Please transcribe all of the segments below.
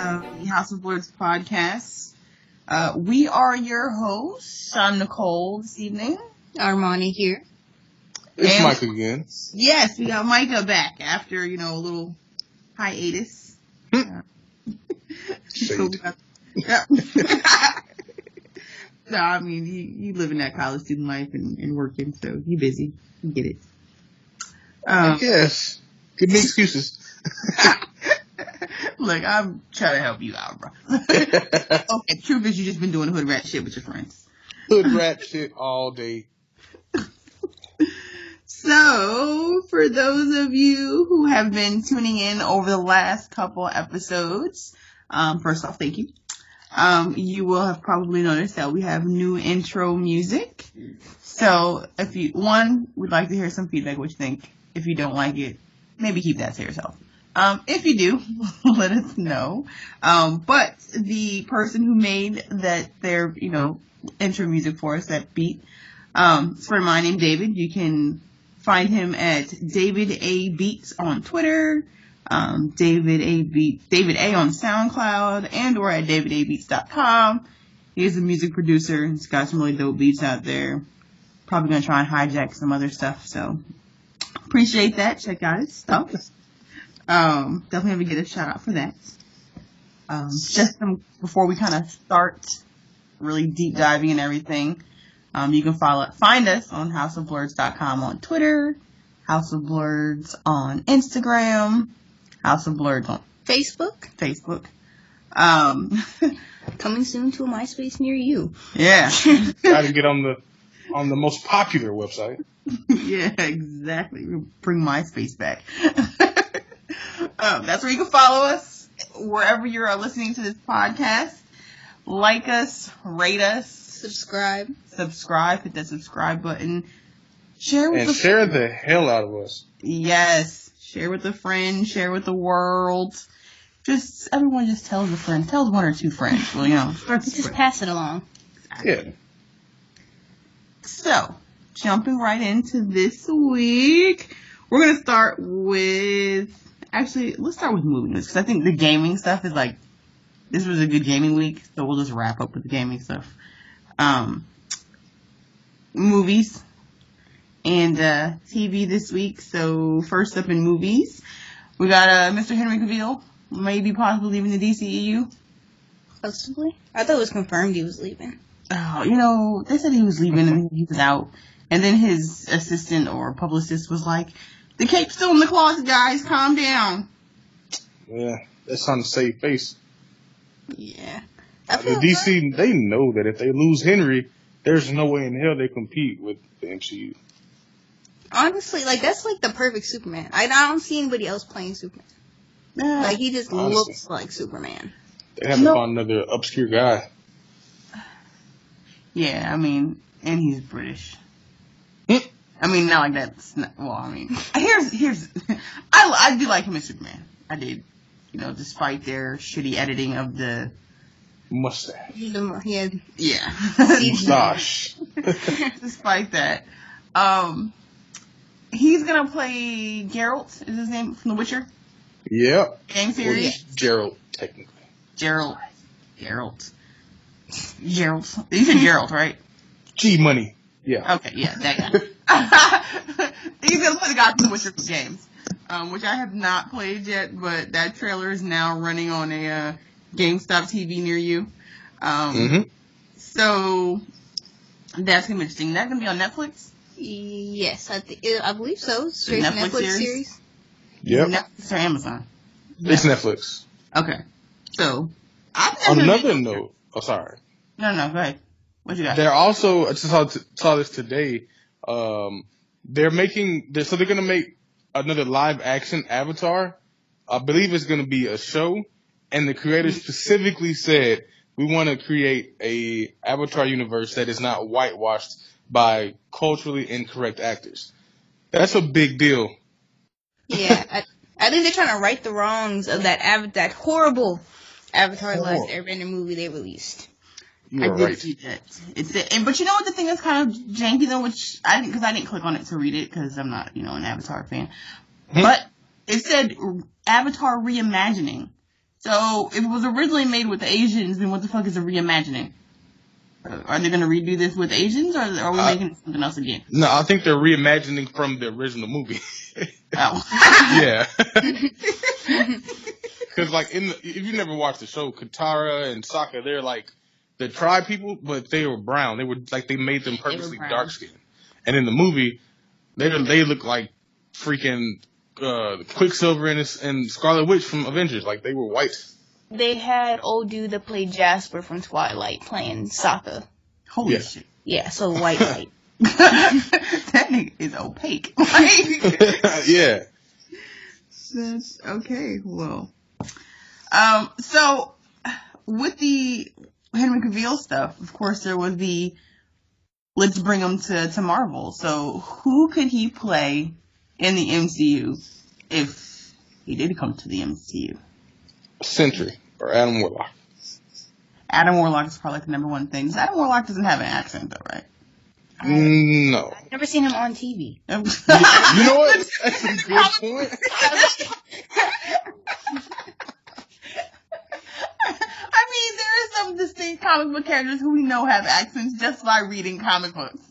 the House of Lords podcast. We are your hosts. I'm Nicole this evening. Armani here. It's Micah again. Yes, we got Micah back after, a little hiatus. Yeah. No, I mean, you living that college student life and working, so you busy. You get it. Yes. Give me excuses. Look, I'm trying to help you out, bro. Okay, truth is you just been doing hood rat shit with your friends. Hood rat shit all day. So, for those of you who have been tuning in over the last couple episodes, first off, thank you. You will have probably noticed that we have new intro music. So, we'd like to hear some feedback, what you think. If you don't like it, maybe keep that to yourself. If you do, let us know. But the person who made their intro music for us, that beat, it's for my name, David. You can find him at David A. Beats on Twitter, David A. on SoundCloud, and or at davidabeats.com. He's a music producer. He's got some really dope beats out there. Probably going to try and hijack some other stuff, so appreciate that. Check out his stuff. Definitely have to get a shout out for that. Before we kind of start really deep diving and everything, you can find us on houseofblurds.com on Twitter, House of Blurds on Instagram, House of Blurds on Facebook. Coming soon to a MySpace near you. Yeah. Gotta get on the most popular website. Yeah, exactly. We'll bring MySpace back. That's where you can follow us wherever you're listening to this podcast. Like us, rate us, subscribe, hit that subscribe button. Share the hell out of us. Yes, share with a friend, share with the world. Everyone just tells a friend, tells one or two friends. Well, just pass it along. Yeah. So, jumping right into this week, we're gonna start with. Actually, let's start with movie news, because I think the gaming stuff is this was a good gaming week, so we'll just wrap up with the gaming stuff. Movies and TV this week. So, first up in movies, we got Mr. Henry Cavill, maybe possibly leaving the DCEU. Possibly? I thought it was confirmed he was leaving. Oh, they said he was leaving and he was out, and then his assistant or publicist was like, "The cape's still in the closet, guys. Calm down." Yeah, that's on the safe face. Yeah. The DC, they know that if they lose Henry, there's no way in hell they compete with the MCU. Honestly, that's the perfect Superman. I don't see anybody else playing Superman. He just looks like Superman. They have to find another obscure guy. Yeah, I mean, and he's British. I mean, not like that. Well, I mean, here's, I do like him as Superman. I did, despite their shitty editing of the mustache. Yeah. Mustache. Despite that, he's gonna play Geralt. Is his name from The Witcher? Yep. Game series. Well, Geralt, technically. Geralt. You said Geralt, right? G Money. Yeah. Okay, yeah, that guy. He's gonna play the guy from The Witcher games, which I have not played yet, but that trailer is now running on a GameStop TV near you. So that's gonna be interesting. That's gonna be on Netflix. Yes, I believe so. Straight Netflix series. Yep. Netflix or Amazon. It's Netflix. Okay. So on another note, sorry. No, go ahead. What you got? They're also, I just saw this today. They're gonna make another live action Avatar. I believe it's gonna be a show, and the creators specifically said we want to create a Avatar universe that is not whitewashed by culturally incorrect actors. That's a big deal. Yeah, I think they're trying to right the wrongs of that horrible Avatar: Last Airbender movie they released. You are right. See that. But you know what the thing is kind of janky though, which I didn't click on it to read it because I'm not, an Avatar fan. But it said Avatar reimagining. So, if it was originally made with Asians, then what the fuck is a reimagining? Are they going to redo this with Asians, or are we making something else again? No, I think they're reimagining from the original movie. Oh. Yeah. Because, like, if you never watched the show, Katara and Sokka, they're like the tribe people, but they were brown. They were like, they made them purposely dark skinned. And in the movie, they look like freaking Quicksilver and Scarlet Witch from Avengers. Like, they were white. They had old dude that played Jasper from Twilight playing Sokka. Holy shit. Yeah, so white. That nigga is opaque. Yeah. That's okay. Well, so with the Henry Cavill stuff, of course, there was the let's bring him to Marvel. So who could he play in the MCU if he did come to the MCU? Sentry or Adam Warlock. Adam Warlock is probably the number one thing. Adam Warlock doesn't have an accent, though, right? No. I've never seen him on TV. You know what? That's a good point. I mean, there are some distinct comic book characters who we know have accents just by reading comic books.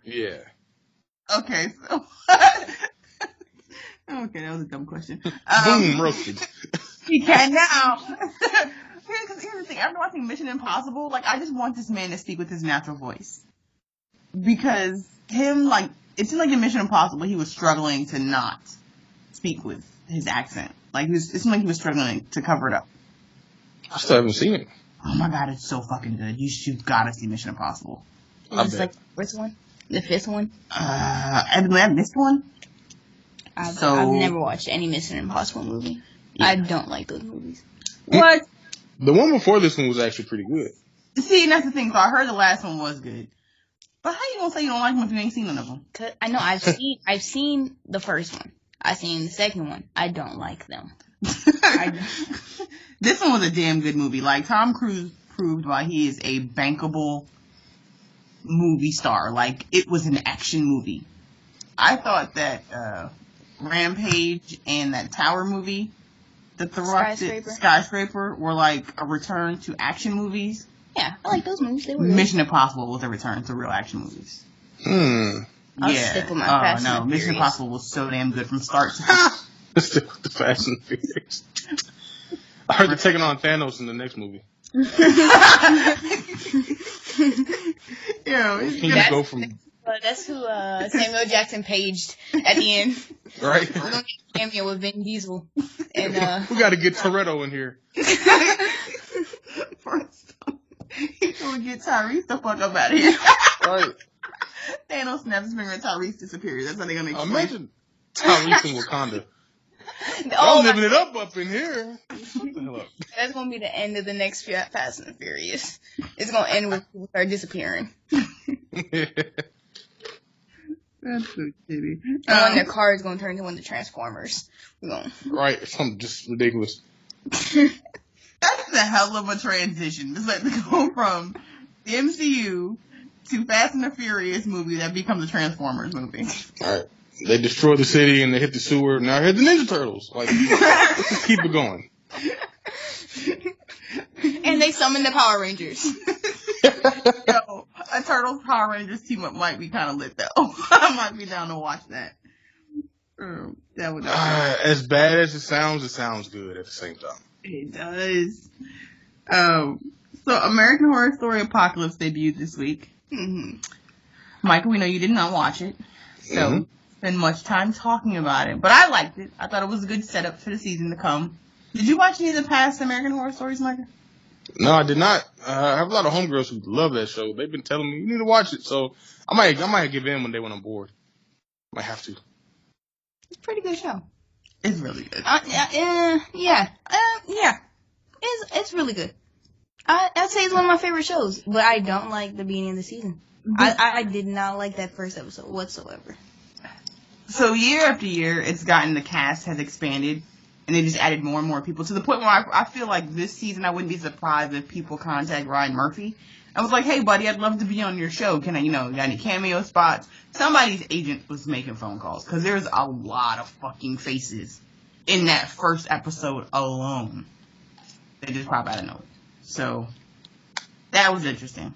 Yeah. Okay, so... Okay, that was a dumb question. Boom, roasted. He can now. Here's the thing. After watching Mission Impossible, like, I just want this man to speak with his natural voice. Because him, like, it seemed like in Mission Impossible, he was struggling to not speak with his accent. Like, it seemed like he was struggling to cover it up. I still haven't seen it. Oh my god, it's so fucking good. You've gotta see Mission Impossible. It's like the first one? The fifth one? I missed one. I've never watched any Mission Impossible movie. Yeah. I don't like those movies. What? The one before this one was actually pretty good. See, and that's the thing. So I heard the last one was good. But how you gonna say you don't like them if you ain't seen none of them? I know I've seen the first one. I've seen the second one. I don't like them. This one was a damn good movie. Like, Tom Cruise proved why he is a bankable movie star. Like, it was an action movie. I thought that Rampage and that Tower movie that The Rock did, Skyscraper, were like a return to action movies. Yeah, I like those movies. They were Mission Impossible was a return to real action movies. I'll stick with my Fast and Mission Furious. Impossible was so damn good from start to finish. Stick with the Fast and Furious. I heard they're taking on Thanos in the next movie. Go from. That's who Samuel Jackson paged at the end. Right. We're gonna get a cameo with Vin Diesel. And we gotta get Toretto in here. First, he's gonna get Tyrese the fuck up out of here. Right. Thanos snaps his finger and Tyrese disappears. That's how they're gonna explain. Imagine Tyrese in Wakanda. I'm living it up in here. Shut the hell up. That's gonna be the end of the next Fast and Furious. It's gonna end with people start disappearing. That's so shitty. And when their car is gonna turn into one of the Transformers. Right, something just ridiculous. That's a hell of a transition. Just like to go from the MCU to Fast and the Furious movie that becomes a Transformers movie. Alright. They destroy the city and they hit the sewer. Now hit the Ninja Turtles. Like, let's just keep it going. And they summon the Power Rangers. Yo, a Turtles Power Rangers team up might be kind of lit though. I might be down to watch that. That would as bad as it sounds good at the same time. It does. So American Horror Story Apocalypse debuted this week. Mm-hmm. Michael, we know you did not watch it, so spend much time talking about it. But I liked it. I thought it was a good setup for the season to come. Did you watch any of the past American Horror Stories, Michael? No, I did not. I have a lot of homegirls who love that show. They've been telling me you need to watch it, so I might give in one day when I'm bored. Might have to. It's a pretty good show. It's really good. Yeah. It's really good. I'd say it's one of my favorite shows, but I don't like the beginning of the season. I did not like that first episode whatsoever. So year after year, it's gotten, the cast has expanded, and they just added more and more people to the point where I feel like this season I wouldn't be surprised if people contact Ryan Murphy. I was like, hey buddy, I'd love to be on your show. Can I, got any cameo spots? Somebody's agent was making phone calls, because there's a lot of fucking faces in that first episode alone. They just pop out of nowhere. So that was interesting.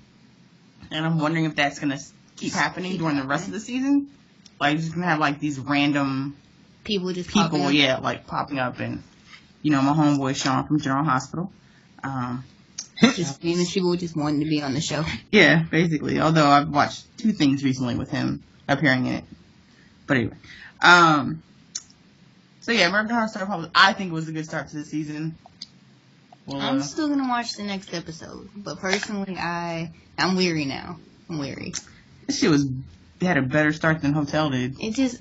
And I'm wondering if that's going to keep happening during the rest of the season. Like, just going to have, like, these random people, like, popping up. And, you know, my homeboy Sean from General Hospital. Just famous people just wanting to be on the show. Yeah, basically. Although I've watched 2 things recently with him appearing in it. But anyway. So, yeah, American Horror Story probably, I think, was a good start to the season. Well, I'm still going to watch the next episode. But personally, I'm weary now. I'm weary. This shit had a better start than Hotel did.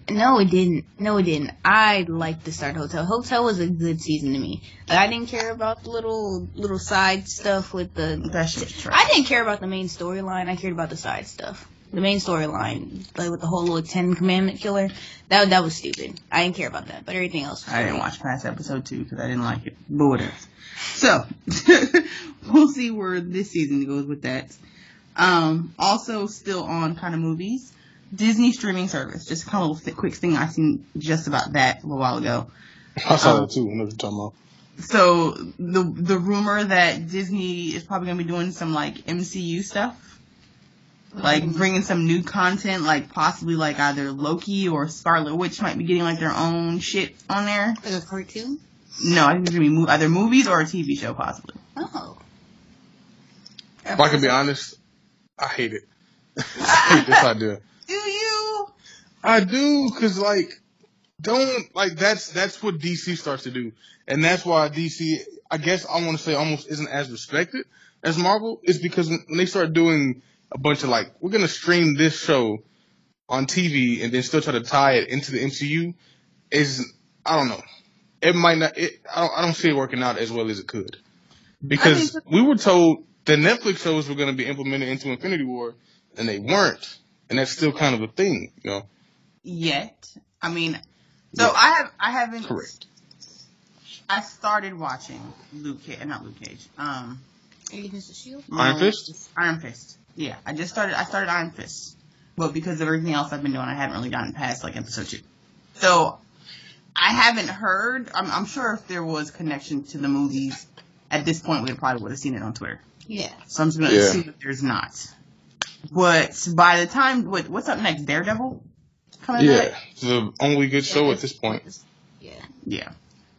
No, it didn't. I liked the start of Hotel. Hotel was a good season to me. Like, I didn't care about the little side stuff with That shit was trash. I didn't care about the main storyline. I cared about the side stuff. The main storyline, like with the whole little 10 Commandment killer, that was stupid. I didn't care about that, but everything else was I didn't great. watch past episode 2 because I didn't like it. But whatever. So, we'll see where this season goes with that. Also, still on kind of movies, Disney streaming service. Just kind of a quick thing I seen just about that a little while ago. I saw that too. I know what you're talking about. So, the rumor that Disney is probably going to be doing some, like, MCU stuff. Like, bringing some new content, like, possibly, like, either Loki or Scarlet Witch might be getting, like, their own shit on there. Like a cartoon? No, I think it's going to be either movies or a TV show, possibly. Oh. If I can be honest, I hate it. I hate this idea. Do you? I do, because, like, that's what DC starts to do. And that's why DC, I guess I want to say almost isn't as respected as Marvel, is because when they start doing a bunch of, like, we're going to stream this show on TV and then still try to tie it into the MCU, I don't know. It might not, I don't see it working out as well as it could. Because we were told the Netflix shows were going to be implemented into Infinity War, and they weren't. And that's still kind of a thing, you know? Yet. I mean, so yeah. I haven't. Correct. I started watching Luke Cage. Agents of S.H.I.E.L.D.? Iron Fist? Iron Fist. Yeah, I started Iron Fist. But because of everything else I've been doing, I haven't really gotten past, like, episode 2. So, I haven't heard. I'm sure if there was connection to the movies, at this point, we probably would have seen it on Twitter. Yeah. So I'm just going to assume that there's not. But by the time, what's up next? Daredevil? Yeah, it's the only good show at this point. Yeah. Yeah.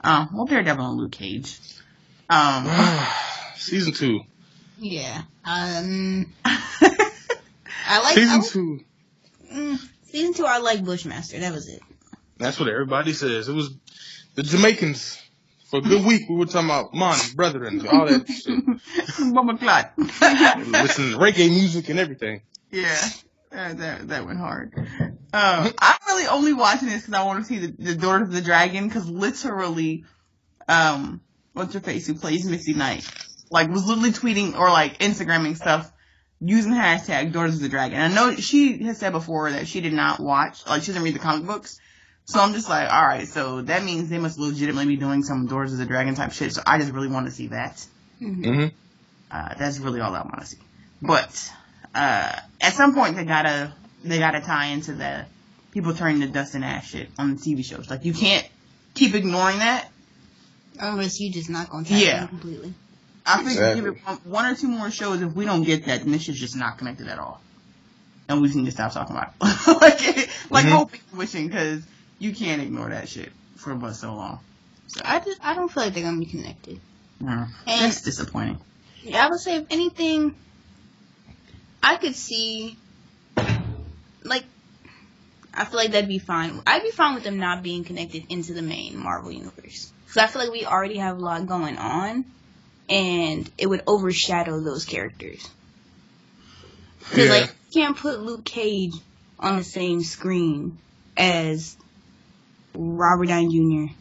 Well, Daredevil and Luke Cage. Season 2. Yeah. I like Season 2. Season 2, I like Bushmaster. That was it. That's what everybody says. It was the Jamaicans. For a good week, we were talking about Mon, brethren, all that shit. Mama Clot. Listening to reggae music and everything. Yeah. That went hard. I'm really only watching this because I want to see the Daughters of the Dragon, because literally, what's her face, who plays Misty Knight, like, was literally tweeting or, like, Instagramming stuff using the hashtag Daughters of the Dragon. And I know she has said before that she did not watch, like, she doesn't read the comic books. So I'm just like, alright, so that means they must legitimately be doing some Daughters of the Dragon type shit. So I just really want to see that. Mm-hmm. That's really all I want to see. But, at some point they gotta tie into the people turning to dust and ash shit on the TV shows. Like, you can't keep ignoring that. Unless you just not gonna tap in completely. I think give it one or two more shows. If we don't get that, then this shit's just not connected at all. And we just need to stop talking about it. like hoping, wishing, because you can't ignore that shit for but so long. So I don't feel like they're gonna be connected. No, that's disappointing. Yeah, I would say if anything, I could see, like, I feel like that'd be fine. I'd be fine with them not being connected into the main Marvel universe. So I feel like we already have a lot going on, and it would overshadow those characters. Because, like, you can't put Luke Cage on the same screen as Robert Downey Jr.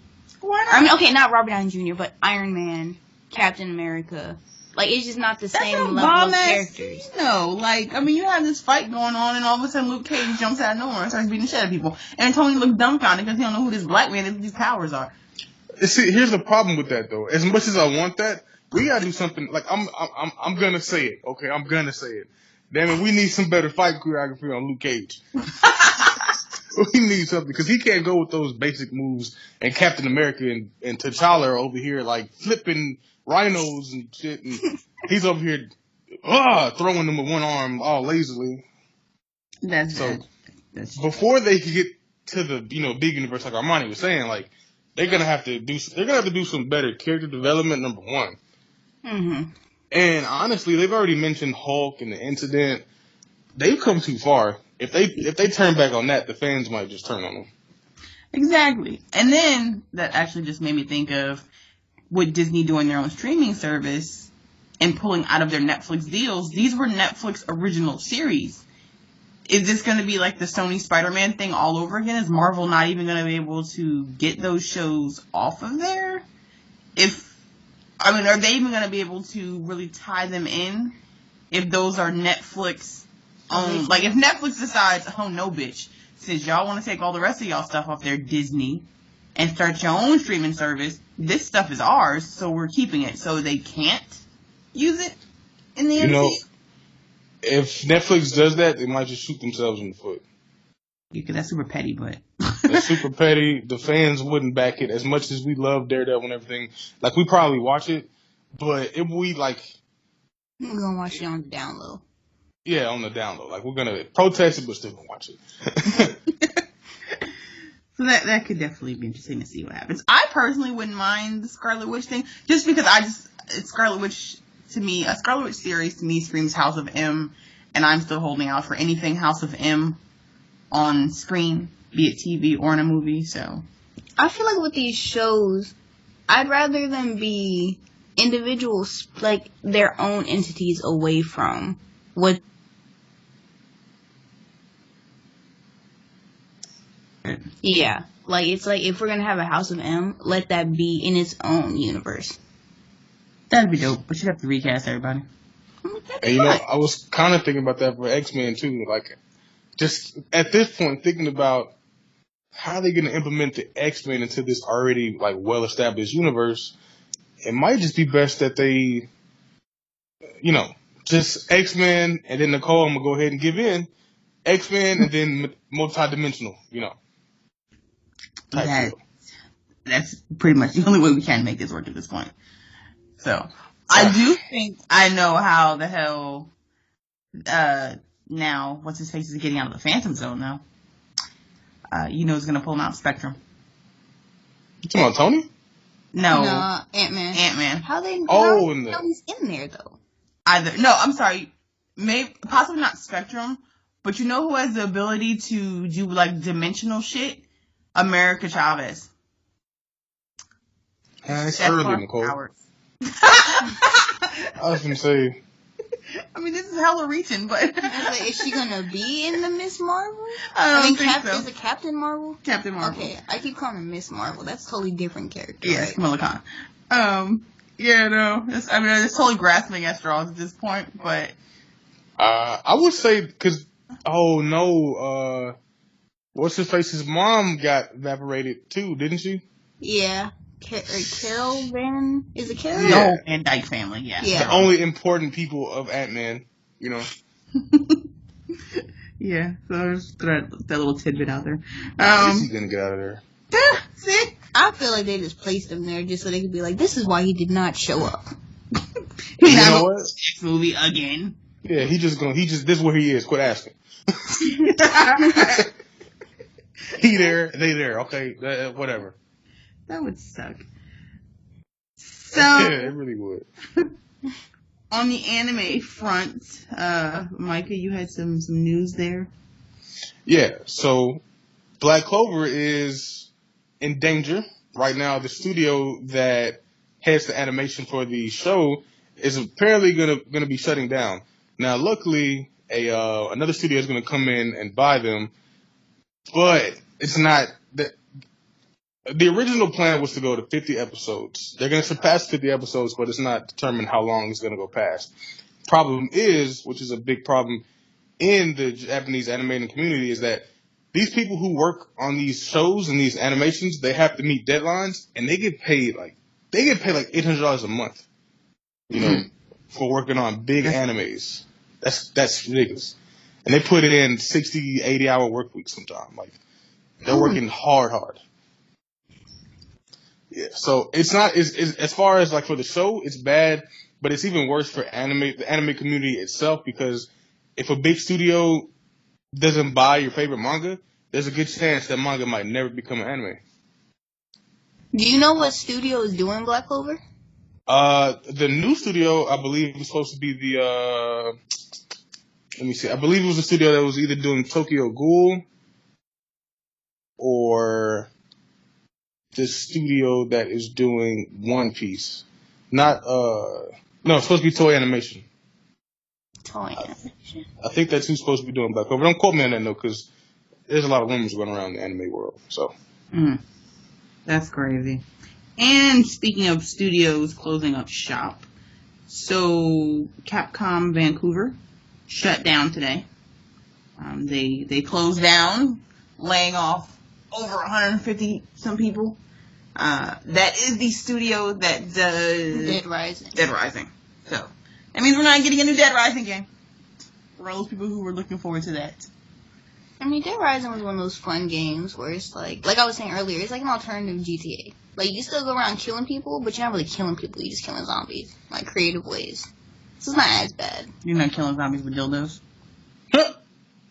Why not? I mean, okay, not Robert Downey Jr., but Iron Man, Captain America. Like, it's just not the same level of characters. No, like, I mean, you have this fight going on, and all of a sudden Luke Cage jumps out of nowhere and starts beating the shit out of people. And Tony looks dumbfounded because he don't know who this black man is, these powers are. See, here's the problem with that, though. As much as I want that, we gotta do something. Like, I'm gonna say it. Okay, I'm gonna say it. Damn it, we need some better fight choreography on Luke Cage. We need something, because he can't go with those basic moves, and Captain America and T'Challa are over here, like, flipping rhinos and shit, and he's over here throwing them with one arm all lazily. That's so. That's before they could get to the big universe, like Armani was saying, like they're gonna have to do some better character development. Number one, and honestly, they've already mentioned Hulk and the incident. They've come too far. If they turn back on that, the fans might just turn on them. Exactly. And then that actually just made me think of with Disney doing their own streaming service and pulling out of their Netflix deals. These were Netflix original series. Is this going to be like the Sony Spider-Man thing all over again? Is Marvel not even going to be able to get those shows off of there? Are they even going to be able to really tie them in if those are Netflix owned? Like, if Netflix decides, oh no, bitch, since y'all want to take all the rest of y'all stuff off their Disney and start your own streaming service, this stuff is ours, so we're keeping it. So they can't use it in the MCU? If Netflix does that, they might just shoot themselves in the foot. Yeah, that's super petty, but... That's super petty. The fans wouldn't back it as much as we love Daredevil and everything. Like, we probably watch it, but if we, like... We're going to watch it on the download. Yeah, on the download. Like, we're going to protest it, but still going to watch it. So that could definitely be interesting to see what happens. I personally wouldn't mind the Scarlet Witch thing, just because Scarlet Witch... To me, a Scarlet Witch series to me screams House of M, and I'm still holding out for anything House of M on screen, be it TV or in a movie. So I feel like with these shows, I'd rather them be individuals, like their own entities away from what. Yeah, like it's like if we're gonna have a House of M, let that be in its own universe. That'd be dope, but you'd have to recast everybody. And I was kind of thinking about that for X-Men too. Like, just at this point, thinking about how they're going to implement the X-Men into this already like well-established universe. It might just be best that they, just X-Men, and then Nicole, I'm gonna go ahead and give in. X-Men, and then multi-dimensional, That's pretty much the only way we can make this work at this point. So, I do think I know how the hell, now, what's-his-face is getting out of the Phantom Zone now. He's gonna pull him out Spectrum. You talking about Tony? No, Ant-Man. Ant-Man. How he's in there, though? I'm sorry. Possibly not Spectrum, but you know who has the ability to do, like, dimensional shit? America Chavez. It's early, Nicole. I was going to say. I mean, this is hella reaching, but. Is she going to be in the Miss Marvel? I don't think so. Is it Captain Marvel? Captain Marvel. Okay, I keep calling her Miss Marvel. That's a totally different character. Yeah, it's Kamala Khan. Yeah, no. It's totally grasping at straws at this point, but. I would say, because, what's his face? His mom got evaporated too, didn't she? Yeah. Carol Van? Is it Carol? The whole Van Dyke family, yeah. The only important people of Ant-Man, Yeah, so just throw that little tidbit out there. He's gonna get out of there. See? I feel like they just placed him there just so they could be like, this is why he did not show up. You know what? Next movie again. Yeah, this is where he is. Quit asking. He there, they there. Okay, whatever. That would suck. So yeah, it really would. On the anime front, Micah, you had some news there. Yeah, so Black Clover is in danger right now. The studio that heads the animation for the show is apparently gonna be shutting down. Now, luckily, another studio is gonna come in and buy them, but it's not. The original plan was to go to 50 episodes. They're going to surpass 50 episodes, but it's not determined how long it's going to go past. Problem is, which is a big problem in the Japanese animating community, is that these people who work on these shows and these animations, they have to meet deadlines, and they get paid like $800 a month, for working on big animes. That's ridiculous. And they put in 60, 80-hour work weeks sometimes. Like, they're working hard. Yeah, so it's not it's, as far as like for the show, it's bad, but it's even worse for the anime community itself because if a big studio doesn't buy your favorite manga, there's a good chance that manga might never become an anime. Do you know what studio is doing Black Clover? The new studio, I believe, was supposed to be the let me see. I believe it was a studio that was either doing Tokyo Ghoul or the studio that is doing One Piece. Not no, it's supposed to be Toei Animation. Toei Animation. I think that's who's supposed to be doing Black Clover. Don't quote me on that though, because there's a lot of rumors going around the anime world. So That's crazy. And speaking of studios closing up shop, so Capcom Vancouver shut down today. They closed down, laying off over 150 some people. That is the studio that does Dead Rising. Dead Rising. So that means we're not getting a new Dead Rising game. For all those people who were looking forward to that. I mean, Dead Rising was one of those fun games where it's like I was saying earlier, it's like an alternative GTA. Like, you still go around killing people, but you're not really killing people, you're just killing zombies. Like, creative ways. So it's not as bad. You're not killing zombies with dildos?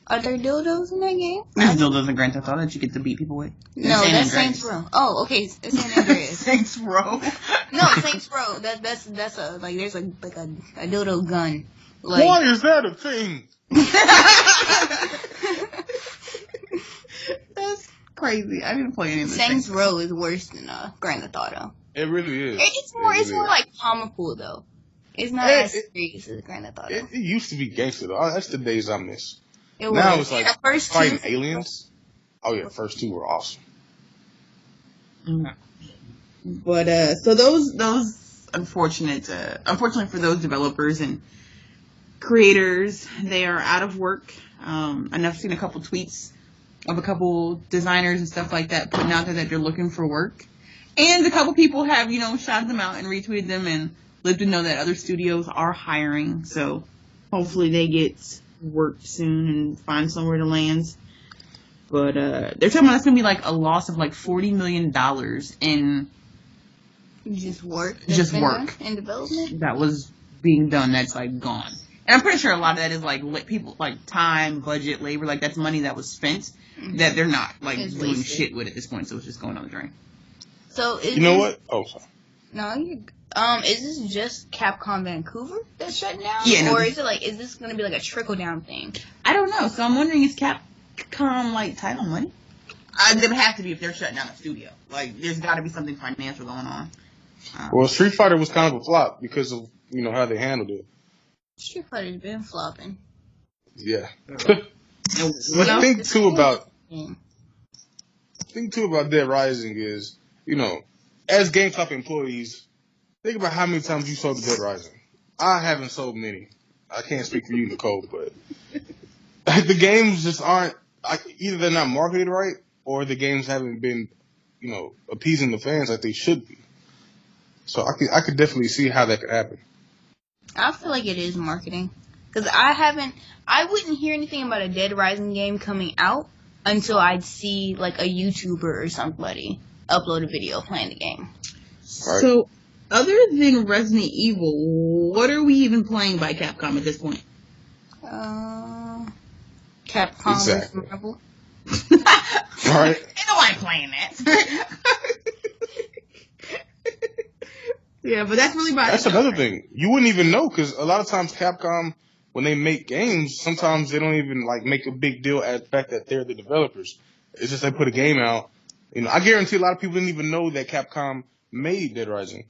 Are there dildos in that game? There's dildos in Grand Theft Auto that you get to beat people with. No, that's Saints Row. Oh, okay, it's San Andreas. Saints Row? No, Saints Row. That's a, like, there's a dildo gun. Like, why is that a thing? That's crazy. I didn't play any of the Saints Row is worse than Grand Theft Auto. It really is. It's more like comical though. It's not as serious as Grand Theft Auto. It used to be gangster though. That's the days I miss. Now it's like fighting aliens. Oh yeah, the first two were awesome. But so those unfortunately for those developers and creators, they are out of work. And I've seen a couple tweets of a couple designers and stuff like that putting out there that they're looking for work. And a couple people have, shouted them out and retweeted them and let them know that other studios are hiring. So hopefully they get work soon and find somewhere to land. But they're talking about it's going to be like a loss of like $40 million in just work. Just work. In development? That was being done that's like gone. And I'm pretty sure a lot of that is like people, like time, budget, labor, like that's money that was spent that they're not like doing shit with at this point. So it's just going on the drain. So you know what? Oh, sorry. No, is this just Capcom Vancouver that's shutting down? Yeah. Or is this going to be like a trickle down thing? I don't know. So I'm wondering, is Capcom like title money? They would have to be if they're shutting down a studio. Like there's got to be something financial going on. Well, Street Fighter was kind of a flop because of how they handled it. Street Fighter's been flopping. Yeah. But the thing too about Dead Rising is, as GameStop employees, think about how many times you sold the Dead Rising. I haven't sold many. I can't speak for you, Nicole, but the games just aren't. Either they're not marketed right, or the games haven't been, appeasing the fans like they should be. So I could definitely see how that could happen. I feel like it is marketing. Because I wouldn't hear anything about a Dead Rising game coming out until I'd see, like, a YouTuber or somebody upload a video playing the game. Right. So, other than Resident Evil, what are we even playing by Capcom at this point? Capcom exactly. Rebel. Right. Ain't nobody playing that. Yeah, but that's really That's another thing. You wouldn't even know because a lot of times Capcom, when they make games, sometimes they don't even make a big deal at the fact that they're the developers. It's just they put a game out. I guarantee a lot of people didn't even know that Capcom made Dead Rising.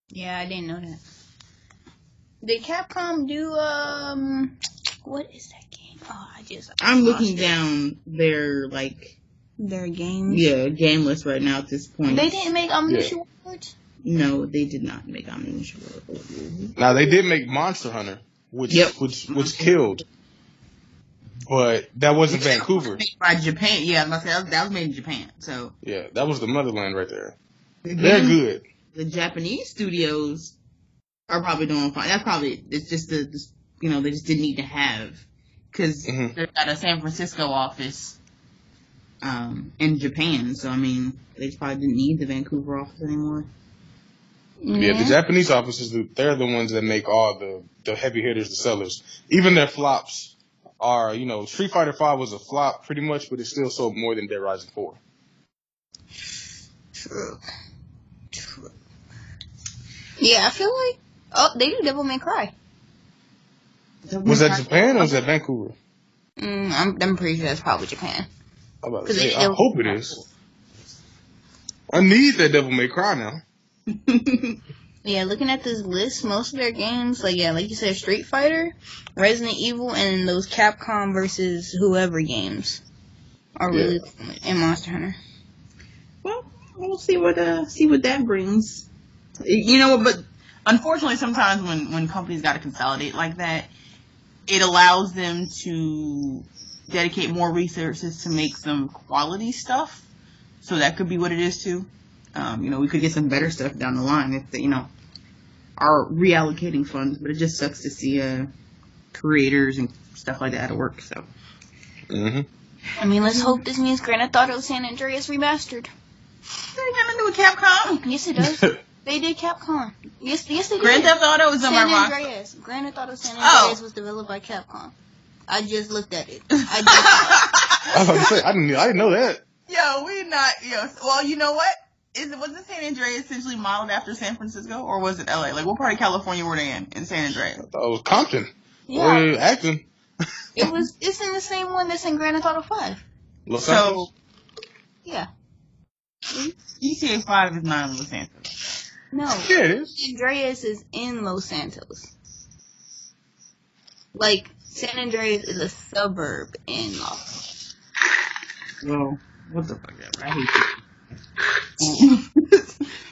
Yeah, I didn't know that. Did Capcom do what is that game? Oh, I'm looking down their games. Yeah, game list right now at this point. They didn't make Omniscient Words? No, they did not make Omniscient Words. Now they did make Monster Hunter, which killed. But that wasn't Vancouver. Made by Japan. Yeah, that was made in Japan. So yeah, that was the motherland right there. They're good. The Japanese studios are probably doing fine. It's just they just didn't need to have because they've got a San Francisco office in Japan. So I mean, they probably didn't need the Vancouver office anymore. Yeah, the Japanese offices, they're the ones that make all the heavy hitters, the sellers. Even their flops are, Street Fighter V was a flop pretty much, but it still sold more than Dead Rising 4. True. Yeah, I feel like they do Devil May Cry. Was that Japan or was that Vancouver? I'm pretty sure that's probably Japan. I'm about to say, I hope it is. I need that Devil May Cry now. Yeah, looking at this list, most of their games, like you said, Street Fighter, Resident Evil, and those Capcom versus whoever games are really and Monster Hunter. Well, we'll see what that brings. But unfortunately, sometimes when companies got to consolidate like that, it allows them to dedicate more resources to make some quality stuff. So that could be what it is too. We could get some better stuff down the line if they, are reallocating funds. But it just sucks to see creators and stuff like that out of work. So. Mm-hmm. I mean, let's hope this means Grand Theft Auto San Andreas remastered. That ain't got nothing to do with Capcom. Yes, it does. They did Capcom. Yes, they did. Grand Theft Auto is on my roster. San Andreas. Grand Theft Auto San Andreas was developed by Capcom. I just looked at it. I was about to say, I didn't know that. Well, you know what? Wasn't San Andreas essentially modeled after San Francisco, or was it LA? Like, what part of California were they in San Andreas? I thought it was Compton. Yeah. Acting. It's in the same one that's in Grand Theft Auto 5. Los Angeles? Yeah. GTA 5 is not in Los Santos. No. Yeah, it is. San Andreas is in Los Santos. Like, San Andreas is a suburb in Los Angeles. Well, what the fuck ever. I hate you.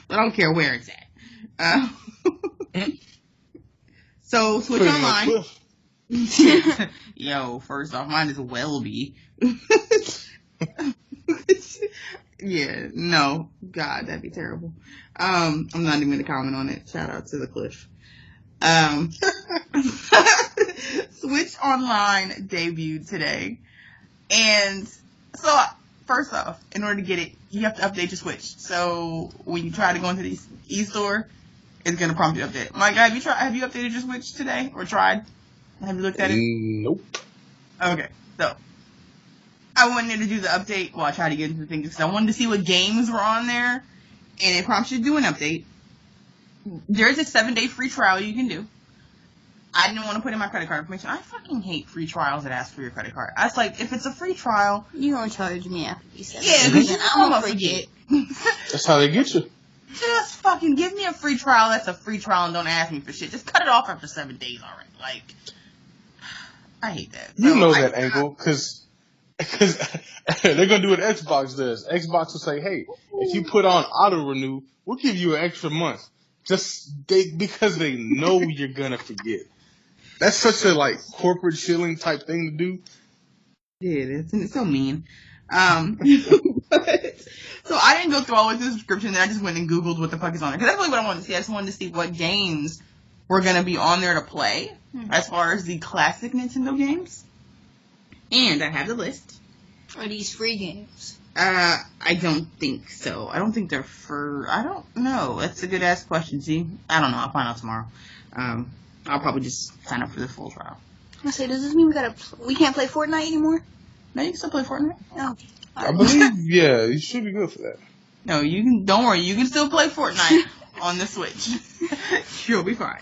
I don't care where it's at. So, Switch Online. Yo, first off, mine is Welby. Yeah, no. God, that'd be terrible. I'm not even going to comment on it. Shout out to the Cliff. Switch Online debuted today. And so, first off, in order to get it, you have to update your Switch. So, when you try to go into the e-store, it's going to prompt you to update. Mike, have you updated your Switch today? Or tried? Have you looked at it? Nope. Okay, so I wanted to do the update. Well, I tried to get into the thing because I wanted to see what games were on there, and it prompts you to do an update. There's a 7-day free trial you can do. I didn't want to put in my credit card information. I fucking hate free trials that ask for your credit card. I was like, if it's a free trial, you gonna charge me after you said yeah, because I'm gonna forget. That's how they get you. Just fucking give me a free trial. That's a free trial, and don't ask me for shit. Just cut it off after 7 days already. Like, I hate that. You know that angle, because they're going to do what Xbox does. Xbox will say, hey, if you put on auto-renew, we'll give you an extra month. Because they know you're going to forget. That's such a, corporate shilling type thing to do. Yeah, it's so mean. So I didn't go through all of the description, then I just went and Googled what the fuck is on there. Because that's really what I wanted to see. I just wanted to see what games were going to be on there to play, as far as the classic Nintendo games. And I have the list. Are these free games? I don't think so. I don't think they're I don't know. That's a good ass question, see? I don't know. I'll find out tomorrow. I'll probably just sign up for the full trial. I say, does this mean we can't play Fortnite anymore? No, you can still play Fortnite. No. I believe, yeah, you should be good for that. No, you can, don't worry, you can still play Fortnite on the Switch. You'll be fine.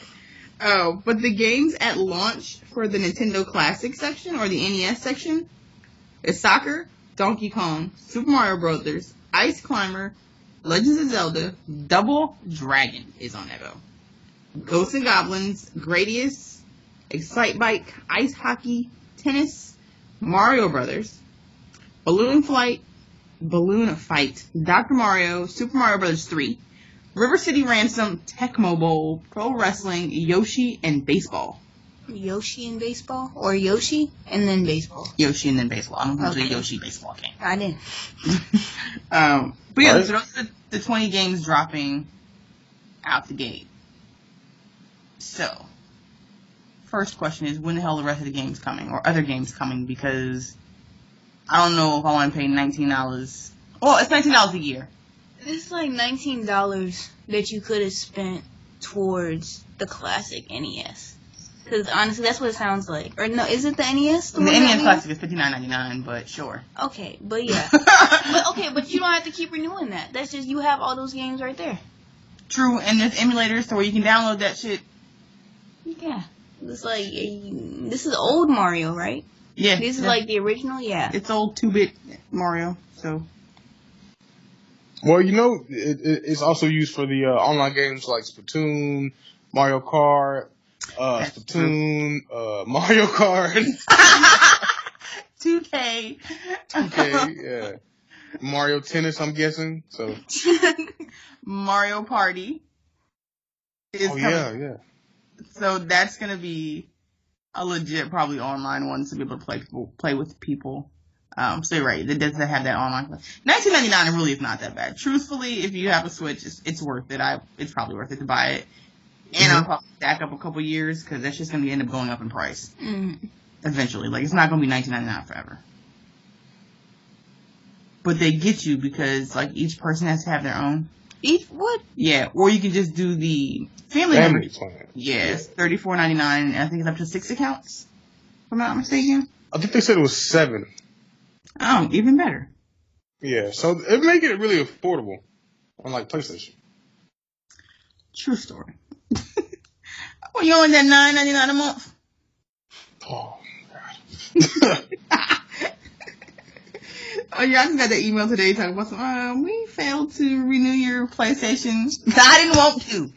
Oh, but the games at launch for the Nintendo Classic section, or the NES section, is Soccer, Donkey Kong, Super Mario Brothers, Ice Climber, Legends of Zelda, Double Dragon is on Evo. Ghosts and Goblins, Gradius, Excite Bike, Ice Hockey, Tennis, Mario Brothers, Balloon Fight, Dr. Mario, Super Mario Brothers 3, River City Ransom, Tecmo Bowl, Pro Wrestling, Yoshi, and Baseball. Yoshi and baseball? Or Yoshi and then baseball? Yoshi and then baseball. I don't think there's a Yoshi baseball game. I didn't. But yeah, so those are the 20 games dropping out the gate. So, first question is, when the hell are the rest of the games coming? Or other games coming? Because I don't know if I want to pay $19. Well, it's $19 a year. It's like $19 that you could have spent towards the classic NES. Because honestly, that's what it sounds like. Or no, is it the NES? The NES Classic is $59.99, but sure. Okay, but yeah. but you don't have to keep renewing that. That's just, you have all those games right there. True, and there's emulators to where you can download that shit. Yeah. It's like, this is old Mario, right? Yeah. This is like the original, yeah. It's old 2-bit Mario, so. Well, you know, it's also used for the online games like Splatoon, Mario Kart, Splatoon, Mario Kart. 2K. 2K, yeah. Mario Tennis, I'm guessing. So. Mario Party. Yeah. So that's gonna be a legit, probably online one to be able to play with people. So you're right, it doesn't have that online. $19.99 really is not that bad. Truthfully, if you have a Switch, it's worth it. It's probably worth it to buy it. And I'll probably stack up a couple years because that's just gonna end up going up in price eventually. Like, it's not gonna be $19.99 forever. But they get you because like each person has to have their own. Each what? Yeah, or you can just do the family plan. Yes, $34.99. And I think it's up to 6 accounts. If I'm not mistaken. I think they said it was 7. Oh, even better. Yeah, so it making it really affordable, unlike PlayStation. True story. Well, you only that $9.99 a month. Oh God. Oh yeah, I just got that email today talking about some. We failed to renew your PlayStation. I didn't want to.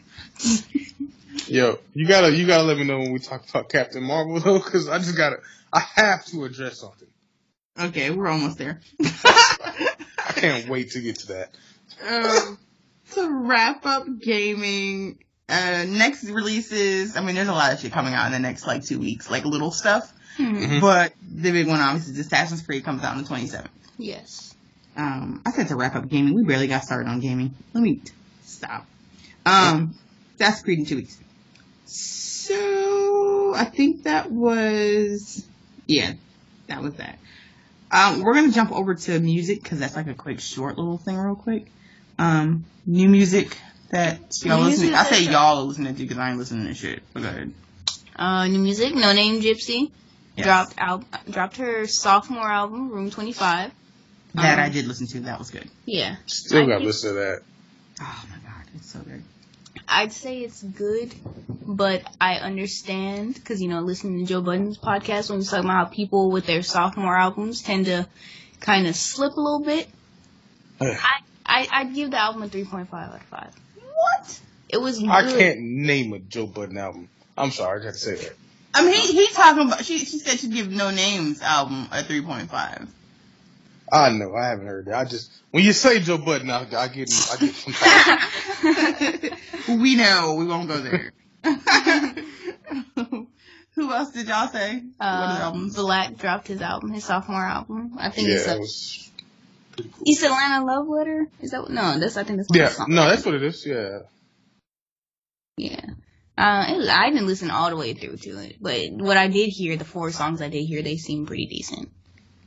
Yo, you gotta let me know when we talk about Captain Marvel though, because I have to address something. Okay, we're almost there. I can't wait to get to that. To wrap up gaming, next releases. I mean, there's a lot of shit coming out in the next like 2 weeks, like little stuff. Mm-hmm. But the big one, obviously, is Assassin's Creed comes out on the 27th. Yes. I said to wrap up gaming. We barely got started on gaming. Let me stop. Assassin's Creed in 2 weeks. So I think that was that. We're gonna jump over to music because that's like a quick, short little thing, real quick. New music that y'all listening. I say y'all are listening to because I ain't listening to shit. But go ahead. New music. No Name Gypsy dropped her sophomore album, Room 25. That I did listen to. That was good. Yeah. Still gotta listen to that. Oh my god, it's so good. I'd say it's good, but I understand because, listening to Joe Budden's podcast when he's talking about how people with their sophomore albums tend to kind of slip a little bit. I'd give the album a 3.5 out of 5. What? It was good. I can't name a Joe Budden album. I'm sorry, I had to say that. I mean, he's talking about. She said she'd give No Names album a 3.5. I know, I haven't heard that. When you say Joe Budden, I get some time. We know, we won't go there. Who else did y'all say? What are the albums? Black dropped his album, his sophomore album. I think it was pretty cool. East Atlanta Love Letter? Is that no? I think that's yeah. No, that's what it is. Yeah. Yeah. I didn't listen all the way through to it, but what I did hear, the 4 songs I did hear, they seem pretty decent.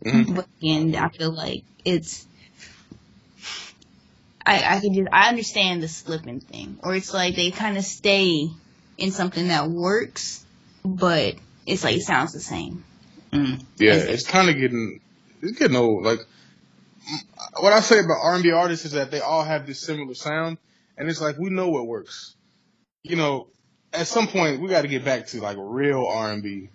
Mm-hmm. But again, I feel like it's. I understand the slipping thing, or it's like they kind of stay in something that works, but it's like it sounds the same. Mm. Yeah, it's kind of getting old. Like what I say about R&B artists is that they all have this similar sound, and it's like we know what works. At some point we got to get back to like real R&B,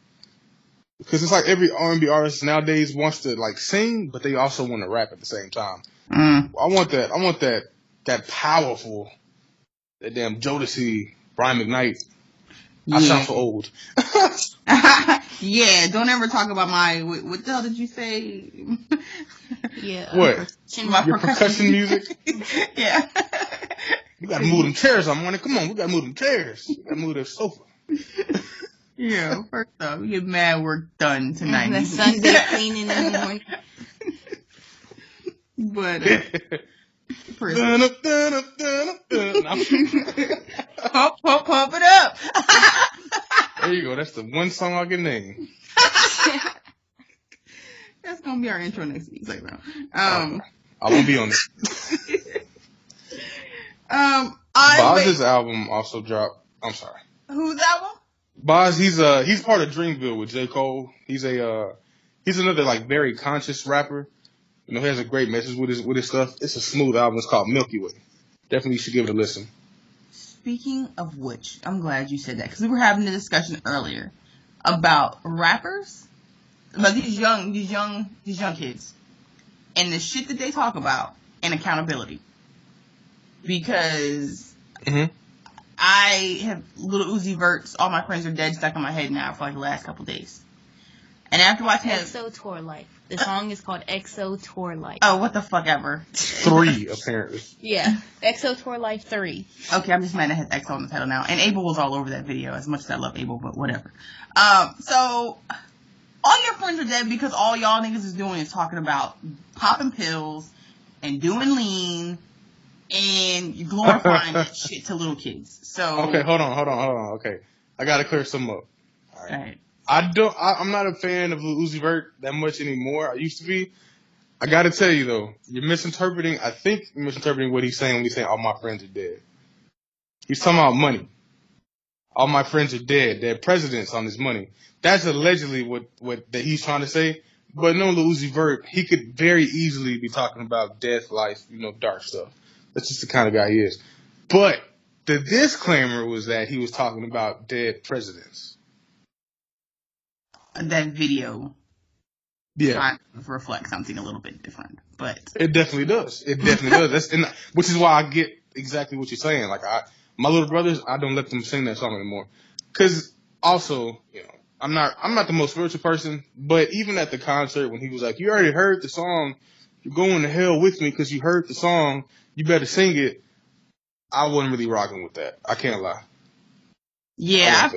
because it's like every R&B artist nowadays wants to like sing, but they also want to rap at the same time. Mm. I want that powerful, that damn Jodeci, Brian McKnight. Yeah. I sound so old. Yeah, don't ever talk about what the hell did you say? Yeah. What? Your percussion music? Yeah. You gotta move them chairs on morning. Come on, we gotta move them chairs. We gotta move that sofa. Yeah, first off, we get mad work done tonight. The Sunday cleaning in the morning. But pump it up. There you go. That's the one song I can name. That's Gonna be our intro next week. Like, no. I won't be on it. Boz's album also dropped. I'm sorry. Whose album? Boz, he's part of Dreamville with J. Cole. He's another like very conscious rapper. You know, he has a great message with his stuff. It's a smooth album. It's called Milky Way. Definitely you should give it a listen. Speaking of which, I'm glad you said that because we were having a discussion earlier about rappers, about these young kids, and the shit that they talk about and accountability. Because I have Little Uzi Vert's "All My Friends Are Dead" stuck in my head now for like the last couple days. And after watching EXO Tour Life. The song is called EXO Tour Life. Oh, what the fuck ever. 3, apparently. Yeah. EXO Tour Life 3. Okay, I'm just mad I had EXO on the title now. And Abel was all over that video, as much as I love Abel, but whatever. So, all your friends are dead because all y'all niggas is doing is talking about popping pills and doing lean and glorifying that shit to little kids. So. Okay, hold on. Okay. I gotta clear some up. All right. I'm not a fan of Lil Uzi Vert that much anymore. I used to be. I gotta tell you though, I think you're misinterpreting what he's saying when he's saying all my friends are dead. He's talking about money. All my friends are dead. They're presidents on his money. That's allegedly what that he's trying to say. But no, Lil Uzi Vert, he could very easily be talking about death, life, dark stuff. That's just the kind of guy he is. But the disclaimer was that he was talking about dead presidents. That video kind of reflects something a little bit different, but it definitely does. Which is why I get exactly what you're saying. Like my little brothers, I don't let them sing that song anymore. Cause also, I'm not the most spiritual person, but even at the concert when he was like, "You already heard the song, you're going to hell with me because you heard the song, you better sing it." I wasn't really rocking with that. I can't lie. Yeah,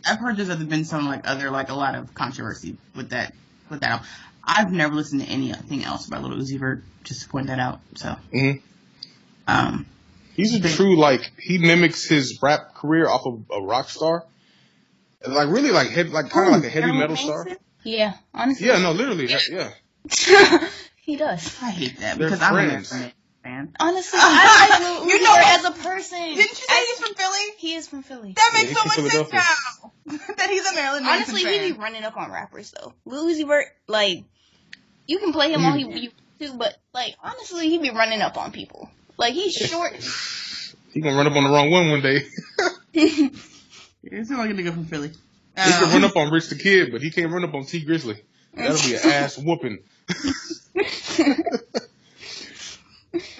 I've heard there's been some a lot of controversy with that album. I've never listened to anything else by Lil Uzi Vert, just to point that out. So, he's a true he mimics his rap career off of a rock star, kind of like a heavy metal star. Yeah, honestly. Yeah, no, literally, yeah. He does. I hate that They're because friends. I'm a fan. Honestly, I like Lil Uzi Vert as a person. Didn't you say he's from Philly? He is from Philly. That makes so much sense now. That he's a Maryland Manson Honestly, fan. he be running up on rappers though. Lil Uzi Vert, you can play him all you do, but honestly, he be running up on people. He's short. He gonna run up on the wrong one day. It sounds like a nigga from Philly. He can run up on Rich the Kid, but he can't run up on T Grizzly. That'll be an ass whooping.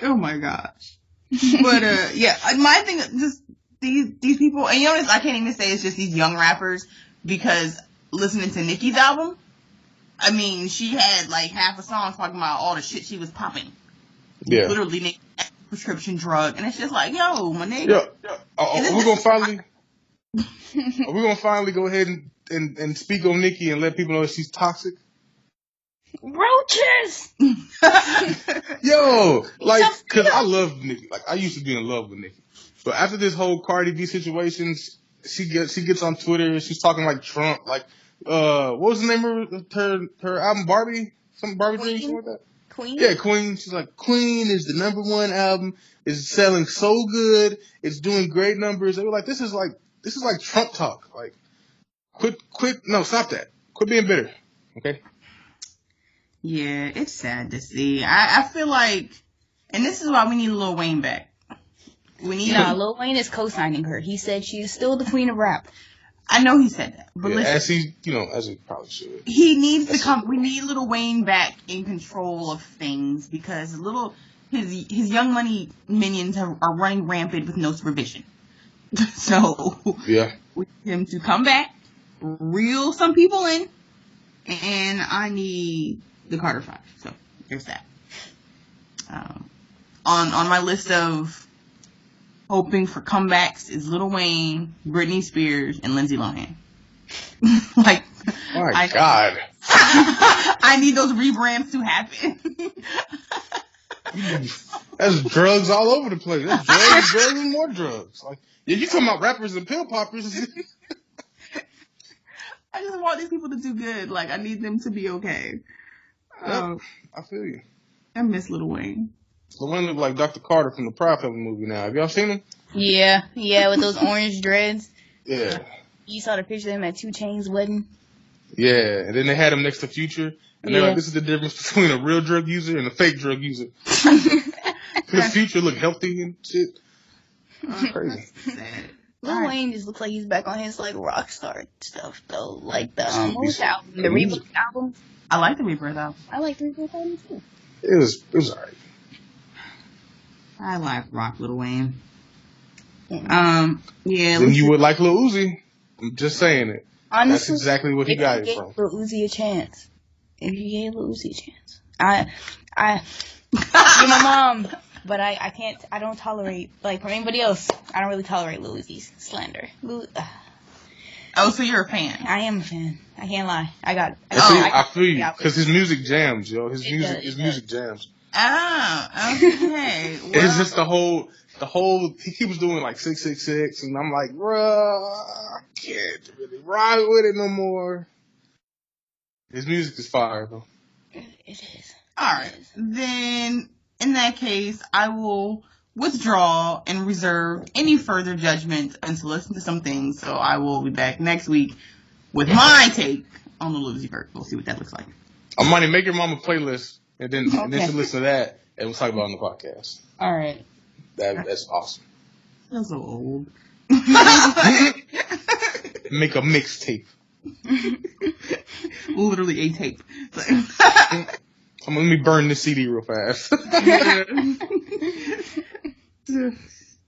Oh my gosh. But my thing is just these people, and I can't even say it's just these young rappers, because listening to Nicki's album, I mean, she had half a song talking about all the shit she was popping. Yeah. Literally prescription drug, and it's just yo, my nigga. Yeah. Are we gonna finally go ahead and speak on Nicki and let people know that she's toxic? Roaches! Yo, cause I love Nicki. I used to be in love with Nicki. But after this whole Cardi B situation, she gets on Twitter and she's talking like Trump. What was the name of her album? Barbie? Some Barbie Dream, something like that? Queen? Yeah, Queen. She's like, Queen is the #1 album. It's selling so good. It's doing great numbers. They were like, this is like Trump talk. No, stop that. Quit being bitter. Okay? Yeah, it's sad to see. I feel like, and this is why we need Lil Wayne back. Lil Wayne is co-signing her. He said she is still the queen of rap. I know he said that, but listen, as he probably should. He needs to come. We need Lil Wayne back in control of things, because his Young Money minions are running rampant with no supervision. So yeah, we need him to come back, reel some people in, and I need the Carter 5. So there's that. On my list of hoping for comebacks is Lil Wayne, Britney Spears, and Lindsay Lohan. My God. I need those rebrands to happen. That's drugs all over the place. That's drugs, and more drugs. You talking about rappers and pill poppers. I just want these people to do good. I need them to be okay. Oh, I feel you. I miss Lil Wayne. Lil Wayne look like Dr. Carter from the Proud Family movie now. Have y'all seen him? Yeah, with those orange dreads. Yeah. You saw the picture of him at 2 Chainz wedding? Yeah, and then they had him next to Future, and they're like, this is the difference between a real drug user and a fake drug user. Because Future look healthy and shit. Crazy. Lil Wayne just looks like he's back on his like rock star stuff though. Like the what was the album? The Rebirth album? I like the Rebirth album. I like the Rebirth album too. It was alright. I like rock Lil Wayne. Yeah. Yeah. Then you would like Lil Uzi. I'm just saying it. Honestly, that's exactly what he got it from. Lil Uzi a chance. If you gave Lil Uzi a chance, you're my mom, but I can't. I don't tolerate like from anybody else. I don't really tolerate Lil Uzi's slander. Oh, so you're a fan? I am a fan. I can't lie. I feel you because his music jams, yo. His music jams. Oh, okay. Well, it's just the whole. He keeps doing like 666, and I'm like, bruh, I can't really ride with it no more. His music is fire though. It is. All right, then in that case, I will withdraw and reserve any further judgment until listen to some things. So I will be back next week with my take on the Lil Uzi Vert. We'll see what that looks like. Amani, make your mom a playlist, and then she'll listen to that, and we'll talk about it on the podcast. All right. That's awesome. I'm so old. Make a mixtape. Literally a tape. Let me burn this CD real fast.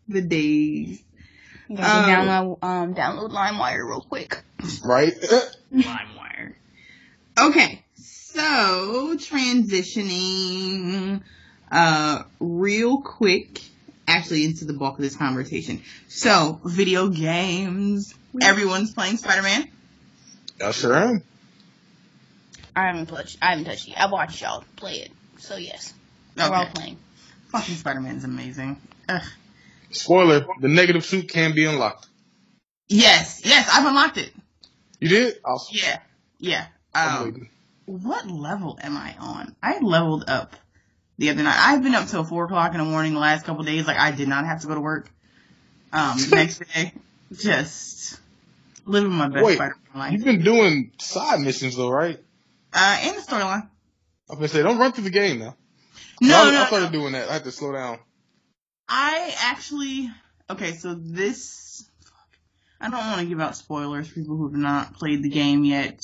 The days. Download LimeWire real quick. Right? LimeWire. Okay, so transitioning real quick, actually into the bulk of this conversation. So, video games. Everyone's playing Spiderman. I sure am. I haven't touched it. I watched y'all play it, so yes, we're all playing. Fucking Spider-Man is amazing. Ugh. Spoiler: the negative suit can be unlocked. Yes, I've unlocked it. You did? Awesome. Yeah. What level am I on? I leveled up the other night. I've been up till 4 o'clock in the morning the last couple of days. Like I did not have to go to work. Next day, just living my best Spider-Man life. You've been doing side missions though, right? In the storyline. I was gonna say, don't run through the game now. I started doing that. I had to slow down. I actually, so this, I don't want to give out spoilers for people who have not played the game yet.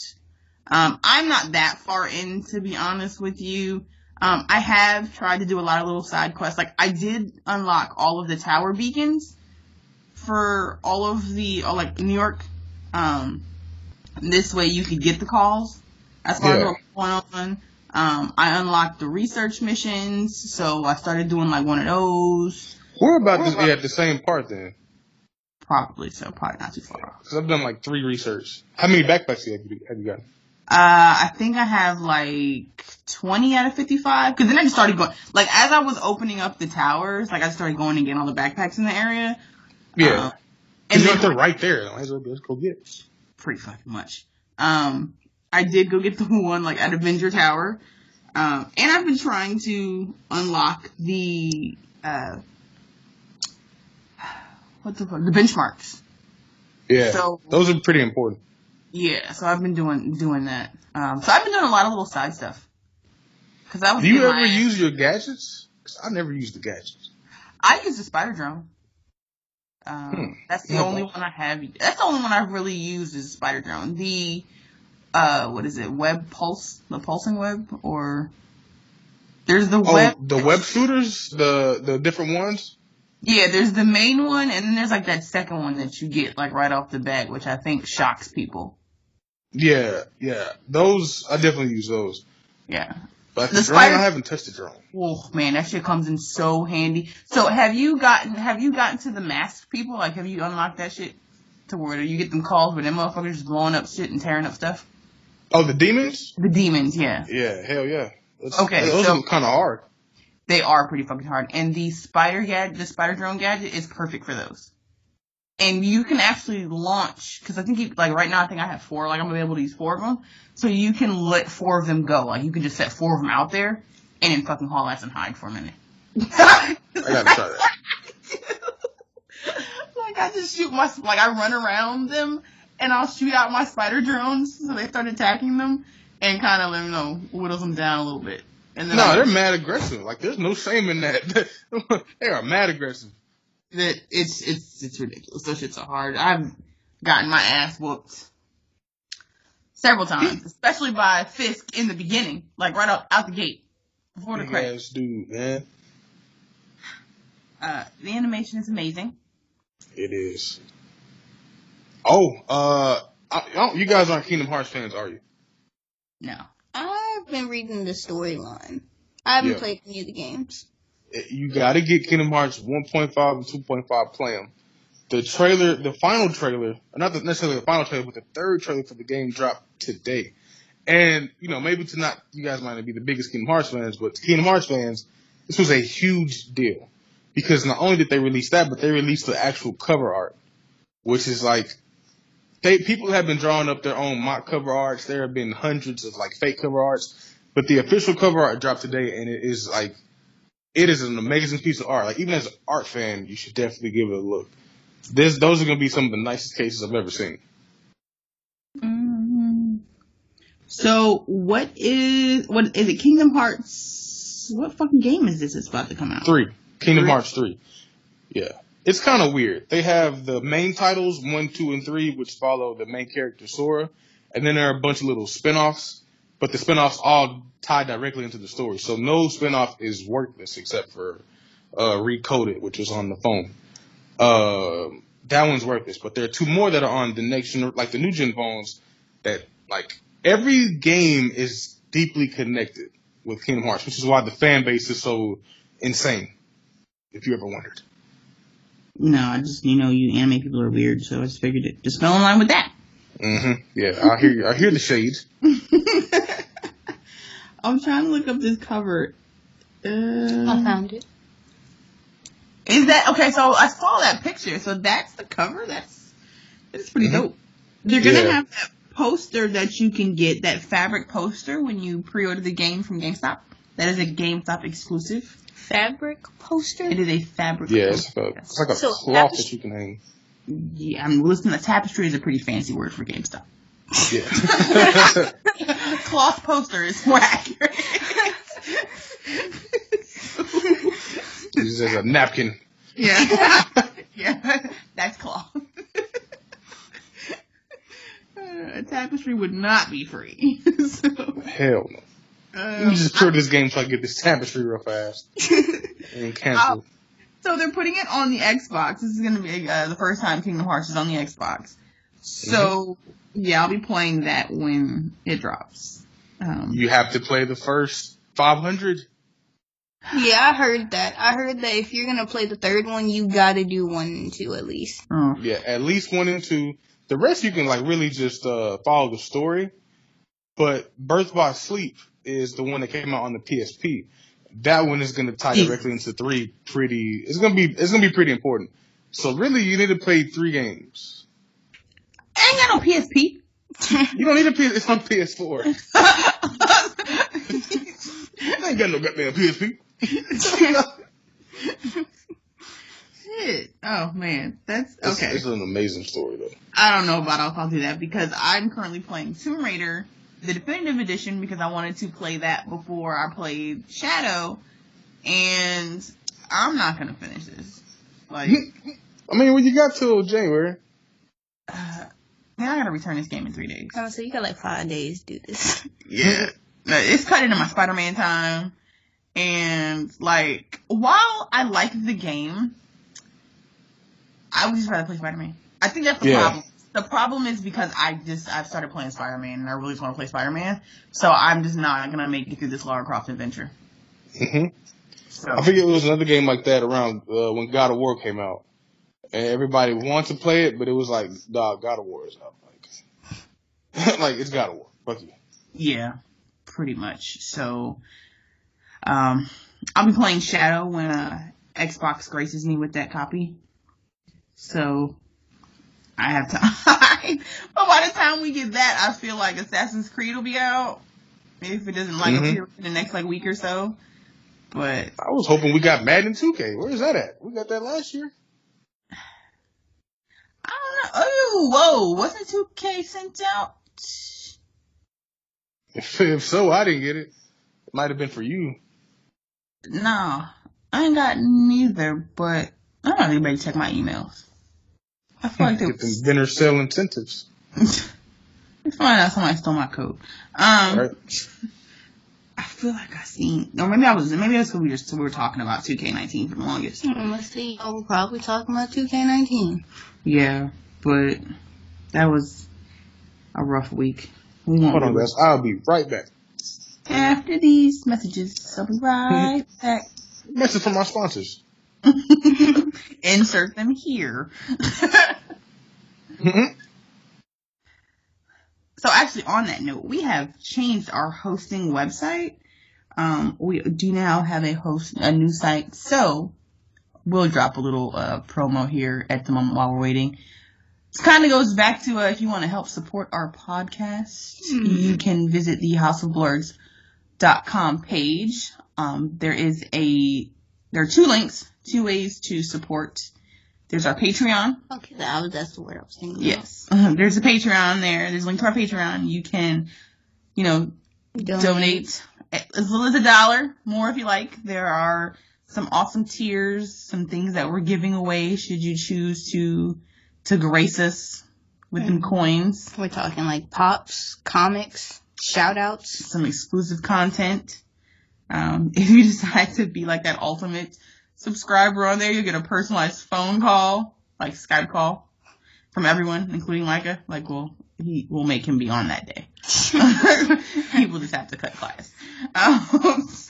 I'm not that far in, to be honest with you. I have tried to do a lot of little side quests. Like, I did unlock all of the tower beacons for all of the, New York. This way you could get the calls. As far as what's going on. I unlocked the research missions, so I started doing one of those. We're about to be at the same part then. Probably not too far off. Because I've done 3 research. How many backpacks have you gotten? I think I have 20 out of 55. Because then I just started going, as I was opening up the towers, I started going and getting all the backpacks in the area. Yeah. And they're right there. Might as well just go get it. Pretty fucking much. I did go get the one at Avenger Tower. And I've been trying to unlock the the benchmarks. Yeah. So those are pretty important. Yeah, so I've been doing that. So I've been doing a lot of little side stuff. Do you ever use your gadgets? Because I never use the gadgets. I use the spider drone. That's the only one I have. That's the only one I've really used is the spider drone. The what is it? Web pulse, the pulsing web, or there's the web. The web shooters, the different ones. Yeah, there's the main one, and then there's that second one that you get right off the bat, which I think shocks people. Yeah. Those I definitely use those. Yeah. But the drone, I haven't touched the drone. Oh man, that shit comes in so handy. So have you gotten to the masked people? Have you unlocked that shit to where you get them calls where them motherfuckers just blowing up shit and tearing up stuff? Oh, the demons? The demons, yeah. Yeah, hell yeah. Those are kind of hard. They are pretty fucking hard. And the spider drone gadget is perfect for those. And you can actually launch, because I think right now I think I have 4, like I'm gonna be able to use 4 of them. So you can let 4 of them go. Like you can just set 4 of them out there and then fucking haul ass and hide for a minute. I gotta try that. Like I just I run around them and I'll shoot out my spider drones so they start attacking them and kind of whittles them down a little bit. And then they're mad aggressive. Like there's no shame in that. They are mad aggressive. It's ridiculous. Those shits are hard. I've gotten my ass whooped several times, especially by Fisk in the beginning, like right out the gate before the credits. Dude, man. The animation is amazing. It is. Oh, you guys aren't Kingdom Hearts fans, are you? No. I've been reading the storyline. I haven't played any of the games. You gotta get Kingdom Hearts 1.5 and 2.5, play them. The final trailer, not necessarily the final trailer, but the third trailer for the game dropped today. And, maybe you guys might not be the biggest Kingdom Hearts fans, but to Kingdom Hearts fans, this was a huge deal. Because not only did they release that, but they released the actual cover art. Which is people have been drawing up their own mock cover arts. There have been hundreds of fake cover arts. But the official cover art dropped today, and it is an amazing piece of art. Even as an art fan, you should definitely give it a look. Those are going to be some of the nicest cases I've ever seen. Mm-hmm. So, what is it? Kingdom Hearts? What fucking game is this that's about to come out? 3. Kingdom Hearts 3. Yeah. It's kind of weird. They have the main titles, 1, 2, and 3, which follow the main character, Sora. And then there are a bunch of little spin-offs. But the spin-offs all tie directly into the story. So no spin-off is worthless except for Recoded, which was on the phone. That one's worthless. But there are 2 more that are on the next gen, the new gen phones, that every game is deeply connected with Kingdom Hearts, which is why the fan base is so insane, if you ever wondered. No, I just, you anime people are weird, so I just figured it just fell in line with that. Mm-hmm. Yeah, I hear you. I hear the shades. I'm trying to look up this cover. I found it. Is that okay? So I saw that picture. So that's the cover. That's pretty dope. They're gonna have that poster that you can get, that fabric poster, when you pre-order the game from GameStop. That is a GameStop exclusive. Fabric poster? It is a fabric poster. It's like a cloth that you can hang. Yeah, I'm listening. Tapestry is a pretty fancy word for GameStop. Yeah. Cloth poster is more accurate. This is a napkin. Yeah. Yeah, that's cloth. A tapestry would not be free. Hell no. Let me just this game so I can get this tapestry real fast. And cancel. So they're putting it on the Xbox. This is going to be the first time Kingdom Hearts is on the Xbox. So, yeah, I'll be playing that when it drops. You have to play the first 500? Yeah, I heard that. I heard that if you're going to play the third one, you got to do 1 and 2 at least. Oh. Yeah, at least 1 and 2. The rest you can really just follow the story. But Birth by Sleep is the one that came out on the PSP. That one is going to tie directly into 3. It's going to be pretty important. So really, you need to play 3 games. I ain't got no PSP. You don't need a PS. It's on PS4. I ain't got no goddamn PSP. Shit. Oh man, that's okay. It's an amazing story though. I don't know about if I'll do that because I'm currently playing Tomb Raider, the definitive edition, because I wanted to play that before I played Shadow, and I'm not gonna finish this. I mean, you got till January. Man, I gotta return this game in 3 days. So you got 5 days to do this. Yeah. It's cut into my Spider-Man time. And, while I like the game, I would just rather play Spider-Man. I think that's the problem. The problem is because I've started playing Spider-Man, and I really just want to play Spider-Man. So I'm just not gonna make it through this Lara Croft adventure. Mm-hmm. So. I think it was another game like that around when God of War came out. And everybody wanted to play it, but it was dog, God of War is out. It's God of War. Fuck you. Yeah, pretty much. So, I'll be playing Shadow when Xbox graces me with that copy. So, I have time. But by the time we get that, I feel like Assassin's Creed will be out. Maybe if it doesn't appear in the next week or so. But I was hoping we got Madden 2K. Where is that at? We got that last year. I don't know. Oh, whoa! Wasn't 2K sent out? If so, I didn't get it. It might have been for you. No, I ain't got neither. But I don't know anybody check my emails. I feel like they get them vendor sale incentives. Let's find out somebody stole my code. Right. I feel like I seen, or maybe that's because we were talking about 2K19 for the longest. Let's see. Oh, we're probably talking about 2K19. Yeah, but that was a rough week. Hold on, guys. I'll be right back. After these messages, I'll be right back. Message from our sponsors. Insert them here. So actually, on that note, we have changed our hosting website. We do now have a new site. So we'll drop a little promo here at the moment while we're waiting. This kind of goes back to if you want to help support our podcast, you can visit the houseofblurgs.com page. There are two links, two ways to support. There's our Patreon. Okay, that's the word I was thinking. Yes. There's a Patreon there. There's a link to our Patreon. You can, donate as little as $1, more if you like. There are some awesome tiers, some things that we're giving away should you choose to grace us with them coins. We're talking like pops, comics, shout outs. Some exclusive content. If you decide to be like that ultimate subscriber on there, you'll get a personalized phone call, like Skype call, from everyone, including Micah. Like, we'll make him be on that day. He will just have to cut class.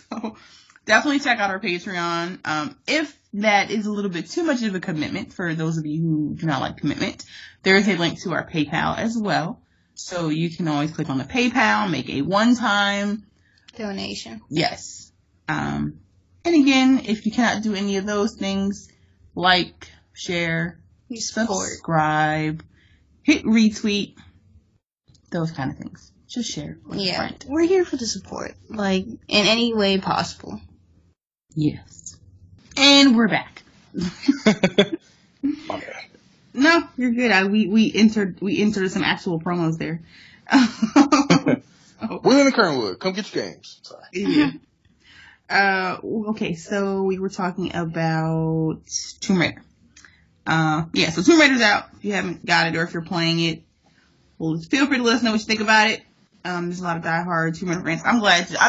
So definitely check out our Patreon. If that is a little bit too much of a commitment for those of you who do not like commitment, there is a link to our PayPal as well. So you can always click on the PayPal, make a one-time donation. Yes. And again, if you cannot do any of those things, like, share, subscribe, hit retweet, those kind of things. Just share. Yeah, we're here for the support, like, in any way possible. Yes. And we're back. Okay. No, you're good. We entered some actual promos there. William and Kernwood, come get your games. Sorry. Yeah. Okay, so we were talking about Tomb Raider. So Tomb Raider's out. If you haven't got it or if you're playing it, well, feel free to let us know what you think about it. There's a lot of diehard Tomb Raider fans. I'm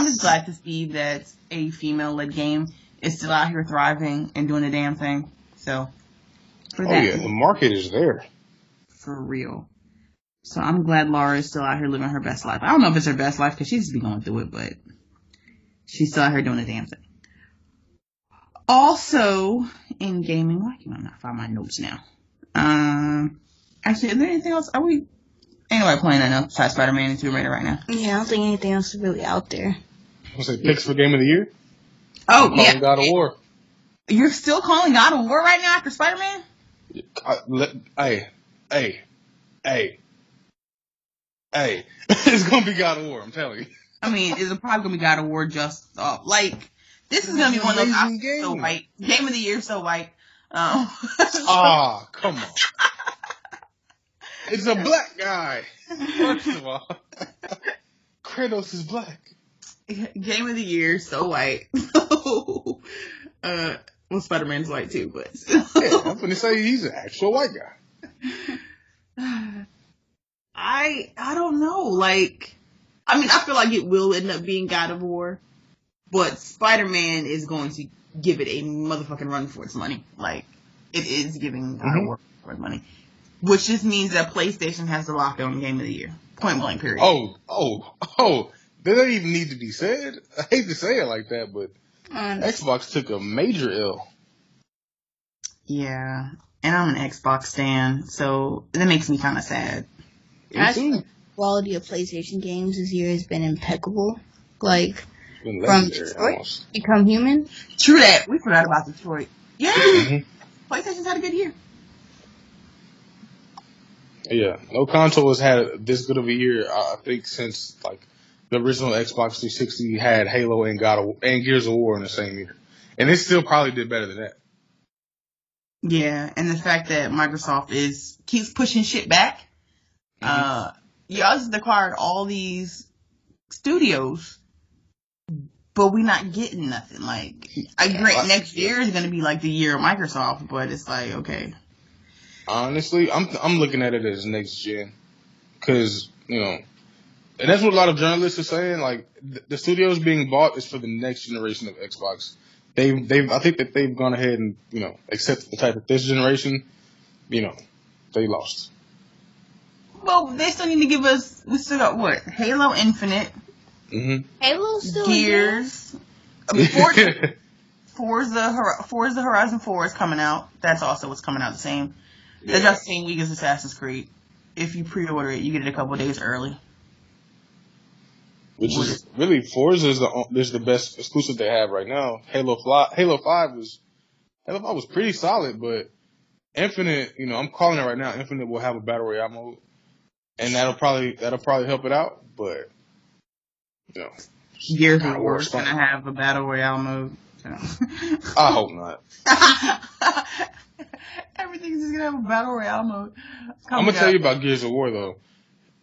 just glad to see that a female-led game is still out here thriving and doing the damn thing. So, for that. The market is there. For real. So I'm glad Laura is still out here living her best life. I don't know if it's her best life because she's been going through it, but she's still out here doing the damn thing. Also, in gaming, why can I not find my notes now? Actually, is there anything else? Ain't nobody playing enough besides Spiderman and Tomb Raider right now? Yeah, I don't think anything else is really out there. What's it, picks for Game of the Year? Oh, yeah. God of War. You're still calling God of War right now after Spider-Man? Hey. It's going to be God of War, I'm telling you. I mean, it's probably going to be God of War just this is going to be one of those game. So white. Game of the Year, so white. Come on. It's a black guy. First of all. Kratos is black. Game of the Year, so white. Well, Spider-Man's white too, but. Yeah, I'm going to say he's an actual white guy. I don't know. I feel like it will end up being God of War, but Spider-Man is going to give it a motherfucking run for its money. It is giving God of War for its money. Which just means that PlayStation has to lock on Game of the Year. Point blank, period. Oh. That doesn't even need to be said. I hate to say it like that, but Xbox took a major L. Yeah. And I'm an Xbox stan, so that makes me kind of sad. The quality of PlayStation games this year has been impeccable. From Detroit, Become Human. True that. We forgot about Detroit. Yeah. PlayStation's had a good year. Yeah, no console has had this good of a year. I think since like the original Xbox 360 had Halo and and Gears of War in the same year, and it still probably did better than that. Yeah, and the fact that Microsoft keeps pushing shit back. Y'all just acquired all these studios, but we not getting nothing. Like, I agree, next year is going to be like the year of Microsoft, but it's like, okay. Honestly, I'm looking at it as next gen, because and that's what a lot of journalists are saying. Like, the studios being bought is for the next generation of Xbox. I think that they've gone ahead and accepted the type of this generation. They lost. Well, they still need to give us. We still got what? Halo Infinite. Mm-hmm. Halo's still Gears. Forza Horizon 4 is coming out. That's also what's coming out the same. That's just the same week as Assassin's Creed. If you pre-order it, you get it a couple days early. Which is really Forza is the best exclusive they have right now. Halo 5 was pretty solid, but Infinite, I'm calling it right now. Infinite will have a battle royale mode, and that'll probably help it out. But Gears of War is gonna have a battle royale mode. So. I hope not. Everything's just gonna have a battle royale mode. I'm gonna tell you about Gears of War though,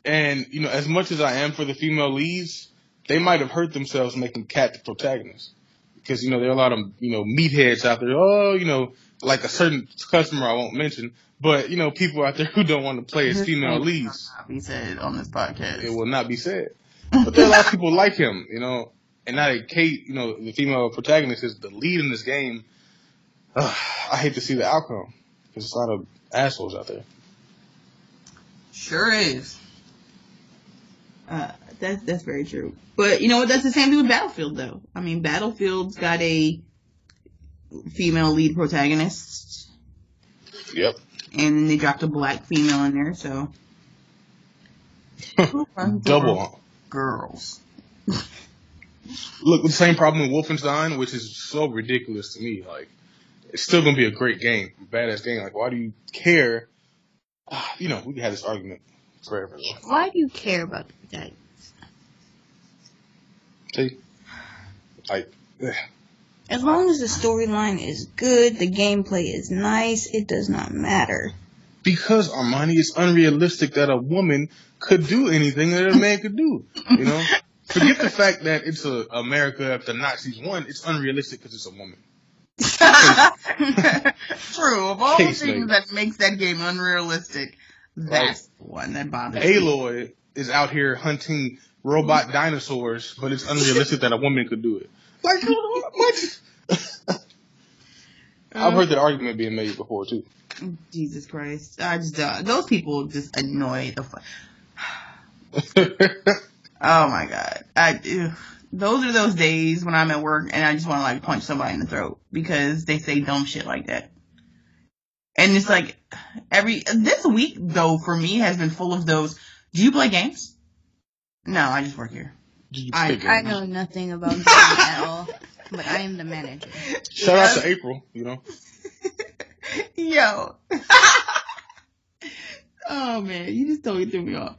and as much as I am for the female leads, they might have hurt themselves making Kat the protagonist, because there are a lot of meatheads out there. Oh, like a certain customer I won't mention, but people out there who don't want to play as female leads. It will not be said on this podcast. It will not be said. But there are a lot of people like him, and now that Kate, the female protagonist, is the lead in this game. I hate to see the outcome, because there's a lot of assholes out there. Sure is. That's very true. But you know what? That's the same thing with Battlefield, though. I mean, Battlefield's got a female lead protagonist. Yep. And then they dropped a black female in there, so. Double girls. Look, the same problem with Wolfenstein, which is so ridiculous to me. Like, it's still gonna be a great game, badass game. Like, why do you care? We can have this argument forever. Yeah, why do you care about the protagonists? See, like, as long as the storyline is good, the gameplay is nice, it does not matter. Because, Armani, it's unrealistic that a woman could do anything that a man could do. Forget the fact that it's America after Nazis won. It's unrealistic because it's a woman. True. Of all the things that makes that game unrealistic, that's the one that bothers me. Aloy is out here hunting robot dinosaurs, but it's unrealistic that a woman could do it. Like, what? I've heard that argument being made before, too. Jesus Christ. I just, those people just annoy the fuck. Oh my God. Those are those days when I'm at work and I just want to like punch somebody in the throat because they say dumb shit like that. And it's like this week though for me has been full of those. Do you play games? No, I just work here. I know nothing about games at all, but I am the manager. Shout out to April, Yo. Oh man, you just totally threw me off.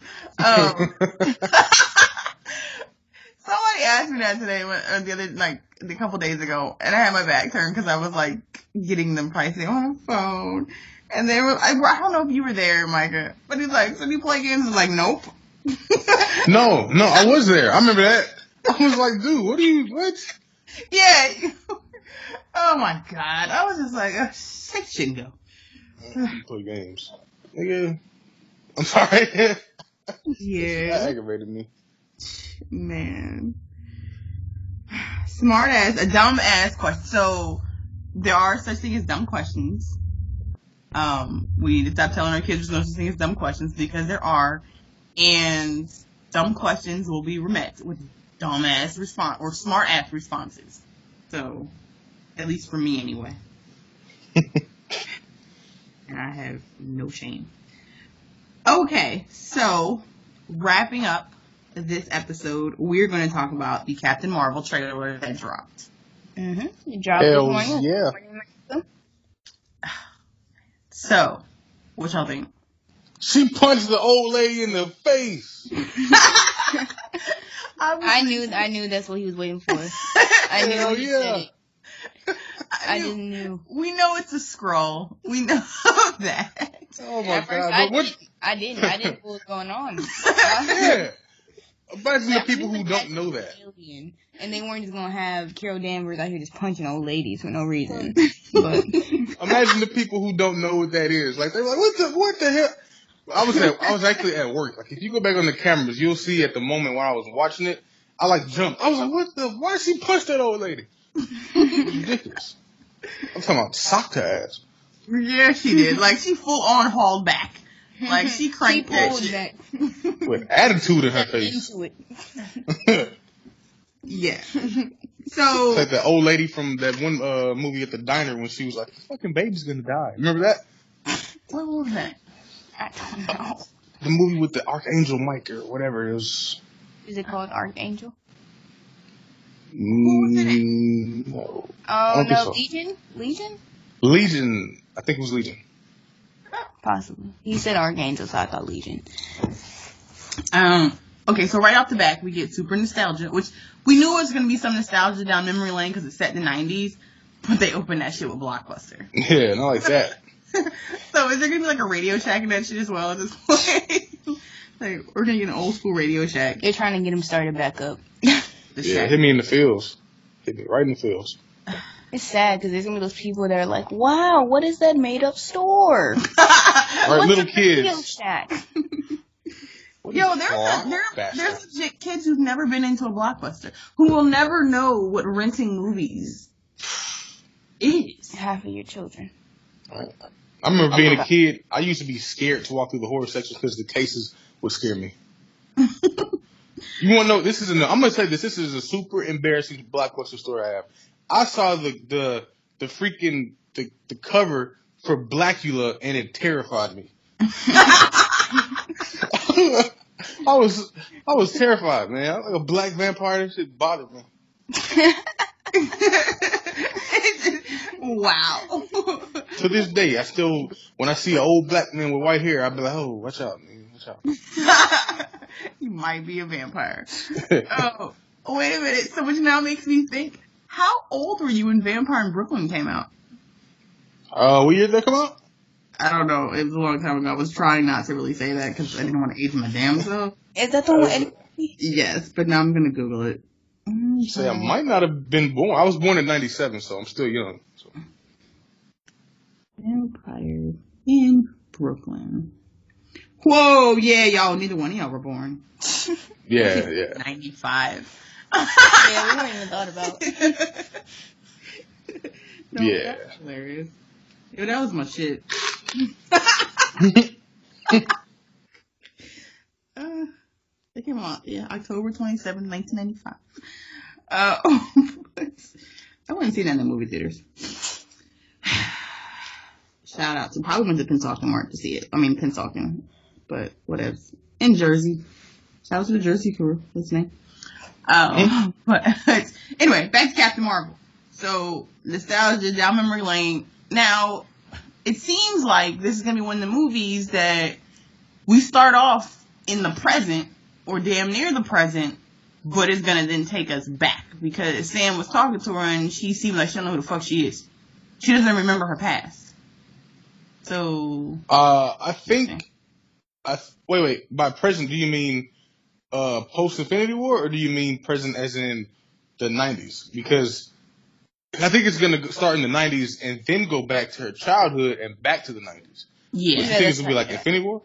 Somebody asked me that today, a couple days ago, and I had my back turned because I was like getting them pricing on the phone, and they were. I don't know if you were there, Micah, but he's like, "So do you play games?" I was like, "Nope." No, I was there. I remember that. I was like, "Dude, what?" Yeah. Oh my God, I was just like, "Shit shouldn't go." You play games, nigga. I'm sorry. Yeah. That aggravated me. Man. A dumb ass question. So, there are such things as dumb questions. We need to stop telling our kids there's no such thing as dumb questions because there are. And dumb questions will be met with dumb ass response or smart ass responses. So, at least for me anyway. And I have no shame. Okay, so wrapping up this episode, we're going to talk about the Captain Marvel trailer that dropped. Mm-hmm. You dropped it. Yeah. So, what y'all think? She punched the old lady in the face. I knew that's what he was waiting for. I knew Hell he yeah. said it. I just knew. We know it's a scroll. We know that. Oh my At first, god! I didn't know what was going on. Yeah. Imagine the Like, people we who were don't acting know that. alien, and they weren't just gonna have Carol Danvers out here just punching old ladies for no reason. But Imagine the people who don't know what that is. Like they're like, what the hell? I was actually at work. Like if you go back on the cameras, you'll see at the moment when I was watching it, I like jumped. I was like, why did she punch that old lady? It's ridiculous. I'm talking about socked her ass. Yeah, she did. Like, she full on hauled back. Like, she cranked that shit. back. With attitude in her face. Into it. Yeah. So. It's like the old lady from that one movie at the diner when she was like, the fucking baby's gonna die. Remember that? What was that? I don't know. The movie with the Archangel Mike or whatever it was. Is it called Archangel? Who was in it? No. Oh, no. So. Legion? I think it was Legion. Possibly. He said Archangel, so I thought Legion. Okay, so right off the bat, we get super nostalgia, which we knew it was going to be some nostalgia down memory lane because it's set in the 90s, but they opened that shit with Blockbuster. Yeah, not like that. So is there going to be like a Radio Shack in that shit as well at this point? Like, we're going to get an old school Radio Shack. They're trying to get him started back up. Yeah, hit me in the feels. Hit me right in the feels. It's sad because there's going to be those people that are like, wow, what is that made up store? Right, little kids. Radio Shack? Yo, there's legit kids who've never been into a Blockbuster who will never know what renting movies is. Half of your children. Right. I remember being a kid, I used to be scared to walk through the horror section because the cases would scare me. You want to know, I'm going to tell you this is a super embarrassing Blockbuster story I have. I saw the freaking, the cover for Blackula and it terrified me. I was terrified, man. I was like a black vampire. That shit bothered me. Wow. To this day, I still, when I see an old black man with white hair, I'll be like, oh, watch out, man. Watch out. You might be a vampire. Oh, wait a minute. So which now makes me think, how old were you when Vampire in Brooklyn came out? What year did that come out? I don't know. It was a long time ago. I was trying not to really say that because I didn't want to age my damn self. Is that the one? Yes, but now I'm going to Google it. Say I might not have been born. I was born in 97, so I'm still young. So. Vampire in Brooklyn. Whoa, yeah, y'all. Neither one of y'all were born. Yeah. 95. Yeah, we weren't even thought about. No, yeah. That's hilarious. Yo, that was my shit. It came out, October 27th, 1995. I wouldn't see that in the movie theaters. Shout out to, probably went to Pennsauken Mart to see it. I mean, Pennsauken, but whatever. In Jersey. Shout out to the Jersey crew listening. But anyway, back to Captain Marvel. So, nostalgia, down memory lane. Now, it seems like this is going to be one of the movies that we start off in the present, or damn near the present, but it's going to then take us back. Because Sam was talking to her and she seemed like she don't know who the fuck she is. She doesn't remember her past. So... I think... Wait. By present, do you mean post-Infinity War, or do you mean present as in the 90s? Because I think it's going to start in the 90s and then go back to her childhood and back to the 90s. Yeah. You think it's going to be like Infinity War?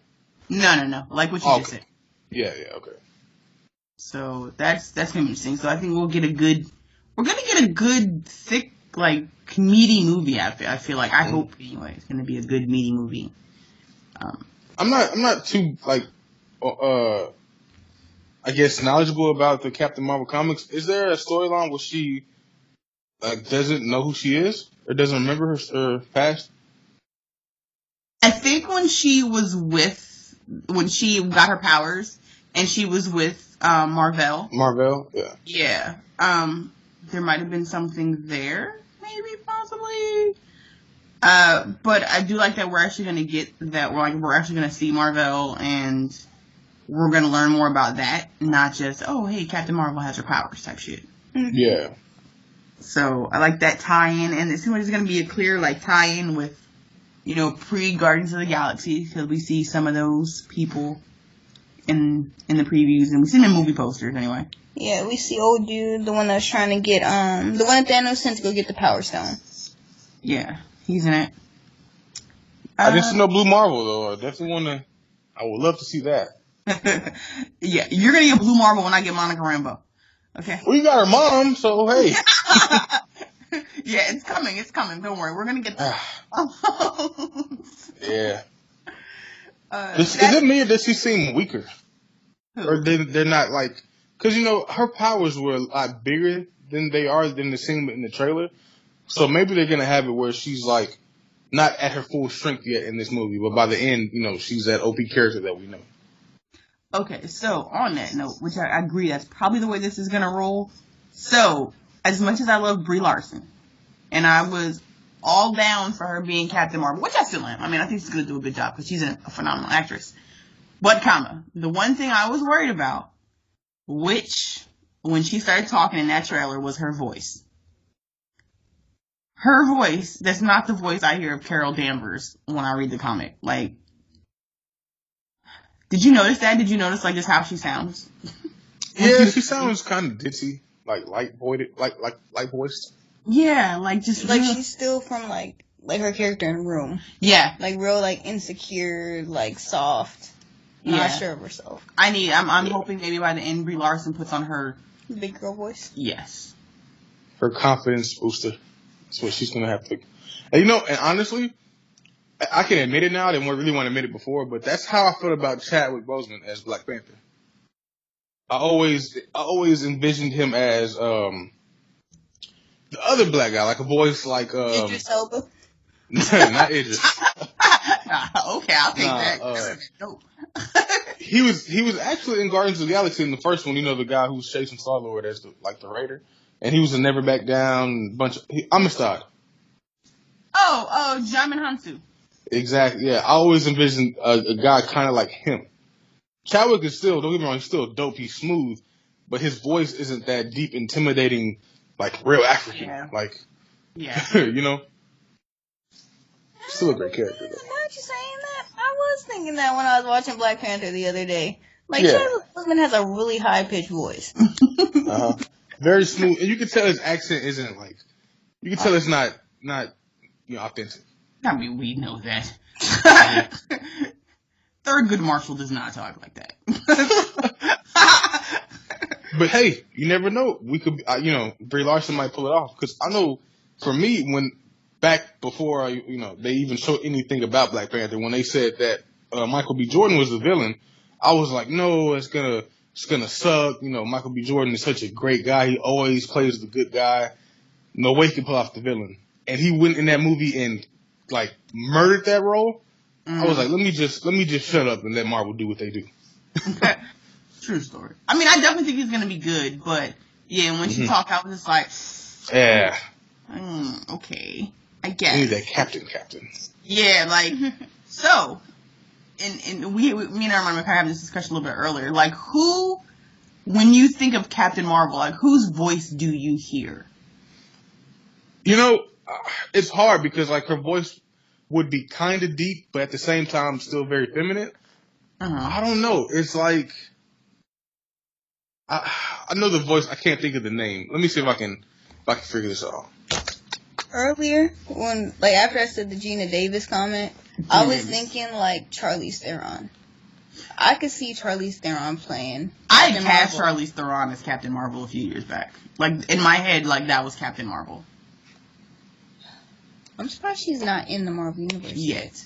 No. Like what you just said. Yeah, okay. So that's going to be interesting. So I think we're going to get a good, thick, like, meaty movie. I feel like. I hope, anyway, it's going to be a good, meaty movie. I'm not too, like, I guess, knowledgeable about the Captain Marvel comics. Is there a storyline where she, like, doesn't know who she is? Or doesn't remember her past? I think when she got her powers, and she was with, Marvel. Marvel, yeah. Yeah. There might have been something there, maybe, possibly. But I do like that we're actually going to get that. We're actually going to see Marvel, and we're going to learn more about that. Not just, oh, hey, Captain Marvel has her powers type shit. Yeah. So I like that tie-in, and it seems like there's going to be a clear like tie-in with, pre-Guardians of the Galaxy, because we see some of those people in the previews, and we see them in movie posters anyway. Yeah, we see old dude, the one that's trying to get the one that Thanos sent to go get the Power Stone. Yeah, he's in it. I didn't see no Blue Marvel though. I would love to see that. Yeah, you're gonna get Blue Marvel when I get Monica Rambeau. Okay. Well, you got her mom, so hey. Yeah, it's coming. It's coming. Don't worry. We're gonna get that. Yeah. Is it me or does she seem weaker? Who? Or they're not like, because her powers were a lot bigger than they seem in the trailer. So maybe they're gonna have it where she's like not at her full strength yet in this movie, but by the end, she's that OP character that we know. Okay, so on that note, which I agree, that's probably the way this is gonna roll. So, as much as I love Brie Larson, and I was all down for her being Captain Marvel, which I still am. I mean, I think she's gonna do a good job because she's a phenomenal actress. But, the one thing I was worried about, which, when she started talking in that trailer, was her voice. Her voice, that's not the voice I hear of Carol Danvers when I read the comic. Like, did you notice that? Did you notice, just how she sounds? Yeah, she sounds kind of ditzy, like light voiced. Yeah, just like she's still from like her character in Room. Yeah, real insecure, soft, not sure of herself. I'm hoping maybe by the end Brie Larson puts on her big girl voice. Yes, her confidence booster. That's what she's gonna have to. And and honestly, I can admit it now. I didn't really want to admit it before, but that's how I felt about Chadwick Boseman as Black Panther. I always envisioned him as the other black guy, like a voice like Idris Elba. Not Idris. Okay, I'll take that. Dope. He was actually in Guardians of the Galaxy in the first one. The guy who was chasing Star-Lord as the Raider, and he was a Never Back Down Amistad. Oh, Djimon Hounsou. Exactly. Yeah, I always envisioned a guy kind of like him. Chadwick is still, don't get me wrong, he's still dope. He's smooth, but his voice isn't that deep, intimidating, like real African. Yeah. Still a great character though. Why aren't you saying that? I was thinking that when I was watching Black Panther the other day. Chadwick Boseman has a really high pitched voice. Very smooth, and you can tell his accent isn't you can tell it's not authentic. I mean, we know that. Thurgood Marshall does not talk like that. But hey, you never know. We could, Brie Larson might pull it off. Because I know, for me, back before they even showed anything about Black Panther, when they said that Michael B. Jordan was the villain, I was like, no, it's gonna suck. Michael B. Jordan is such a great guy. He always plays the good guy. No way he can pull off the villain. And he went in that movie and murdered that role. I was like, let me just shut up and let Marvel do what they do. True story. I mean, I definitely think he's gonna be good, but yeah, when she talked, I was just like, yeah, okay, I guess. I need that captain. Yeah, so, and me and Armand were kind of having this discussion a little bit earlier. Who, when you think of Captain Marvel, whose voice do you hear? It's hard because her voice would be kind of deep, but at the same time still very feminine. I don't know. It's I know the voice. I can't think of the name. Let me see if I can figure this out. Earlier, when after I said the Gina Davis comment, I was thinking Charlize Theron. I could see Charlize Theron playing. I cast Charlize Theron as Captain Marvel a few years back. In my head, that was Captain Marvel. I'm surprised she's not in the Marvel universe yet.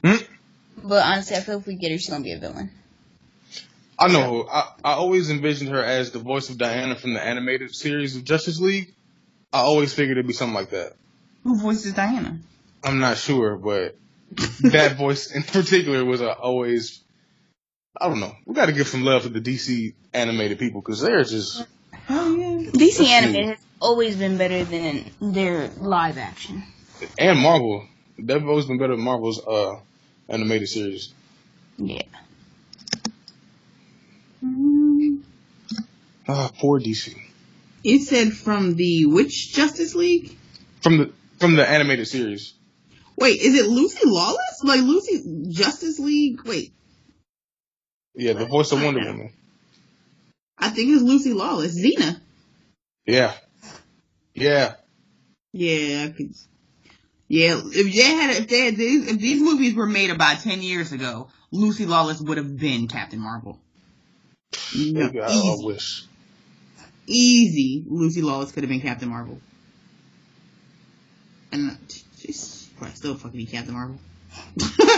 Hmm? But honestly, I feel if we get her, she's gonna be a villain. I know. I always envisioned her as the voice of Diana from the animated series of Justice League. I always figured it'd be something like that. Who voices Diana? I'm not sure, but that voice in particular was always. I don't know. We got to give some love to the DC animated people because they're just. Oh yeah. DC animated has always been better than their live action. And Marvel. They've always been better than Marvel's animated series. Yeah. Poor DC. It said from the which Justice League? From the animated series. Wait, is it Lucy Lawless? Like Lucy Justice League? Wait. Yeah, the voice of Wonder Woman. I think it's Lucy Lawless. Xena. Yeah. Yeah. Yeah, I could. Yeah, if these movies were made about 10 years ago, Lucy Lawless would have been Captain Marvel. No, I wish. Easy. Lucy Lawless could have been Captain Marvel. And she's probably still fucking be Captain Marvel.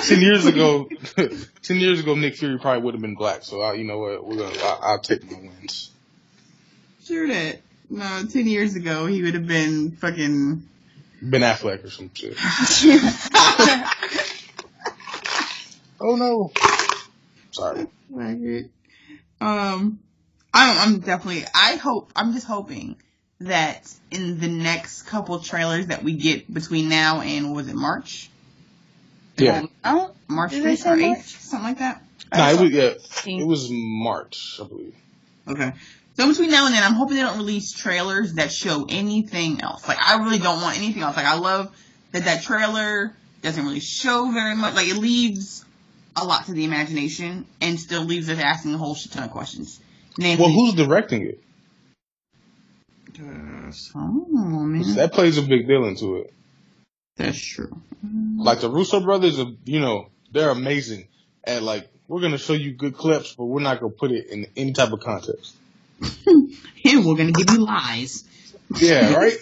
10 years ago, Nick Fury probably would have been black. So you know what? I'll take my wins. Sure that. No, 10 years ago he would have been fucking Ben Affleck or some shit. Oh no. Sorry. I'm just hoping that in the next couple trailers that we get between now and, was it March? Yeah. March 5th or 8th, something like that? It was March, I believe. Okay. So between now and then, I'm hoping they don't release trailers that show anything else. Like, I really don't want anything else. Like, I love that trailer doesn't really show very much. Like, it leaves a lot to the imagination and still leaves us asking a whole shit ton of questions. Well, who's directing it? Man. That plays a big deal into it. That's true. Like, the Russo brothers, they're amazing at, like, we're going to show you good clips, but we're not going to put it in any type of context. And we're going to give you lies. Yeah, right?